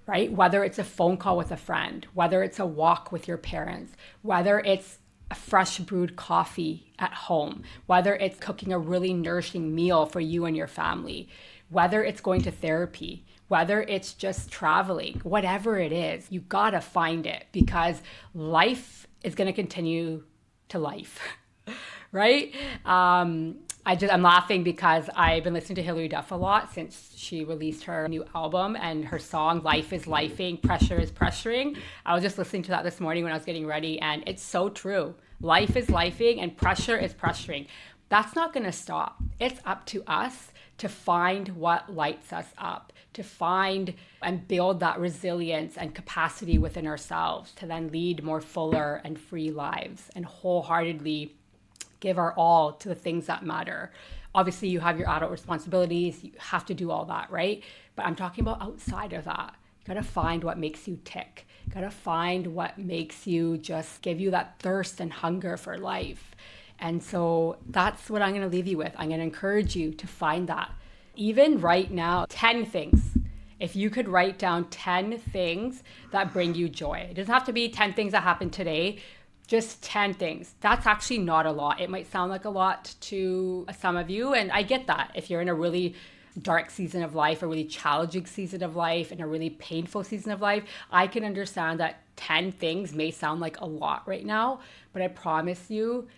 Right? Whether it's a phone call with a friend, whether it's a walk with your parents, whether it's a fresh brewed coffee at home, whether it's cooking a really nourishing meal for you and your family, whether it's going to therapy, whether it's just traveling, whatever it is, you gotta find it because life is gonna continue to life, right? I'm laughing because I've been listening to Hilary Duff a lot since she released her new album and her song, Life is Lifing, Pressure is Pressuring. I was just listening to that this morning when I was getting ready and it's so true. Life is lifing and pressure is pressuring. That's not gonna stop. It's up to us to find what lights us up, to find and build that resilience and capacity within ourselves to then lead more fuller and free lives and wholeheartedly give our all to the things that matter. Obviously, you have your adult responsibilities. You have to do all that, right? But I'm talking about outside of that. You gotta find what makes you tick. You gotta find what makes you just give you that thirst and hunger for life. And so that's what I'm going to leave you with. I'm going to encourage you to find that. Even right now, 10 things. If you could write down 10 things that bring you joy. It doesn't have to be 10 things that happen today, just 10 things. That's actually not a lot. It might sound like a lot to some of you, and I get that. If you're in a really dark season of life, a really challenging season of life, and a really painful season of life, I can understand that 10 things may sound like a lot right now, but I promise you,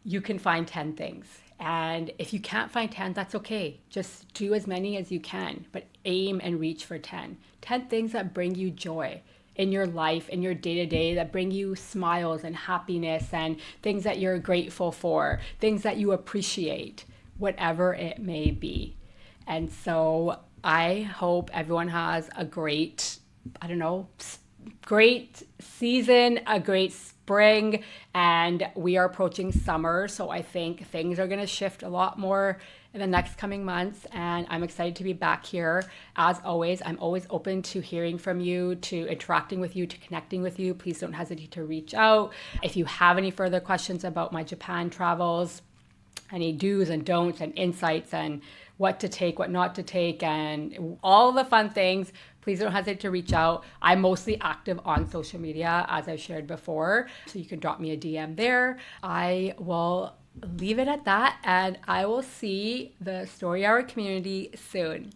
you can find 10 things. And if you can't find 10, that's okay. Just do as many as you can, but aim and reach for 10. 10 things that bring you joy in your life, in your day-to-day, that bring you smiles and happiness and things that you're grateful for, things that you appreciate, whatever it may be. And so I hope everyone has a great, great season, a great spring, and we are approaching summer. So I think things are going to shift a lot more in the next coming months, and I'm excited to be back here. As always, I'm always open to hearing from you, to interacting with you, to connecting with you. Please don't hesitate to reach out. If you have any further questions about my Japan travels, any do's and don'ts and insights and what to take, what not to take, and all the fun things, please don't hesitate to reach out. I'm mostly active on social media, as I've shared before, so you can drop me a DM there. I will leave it at that, and I will see the Story Hour community soon.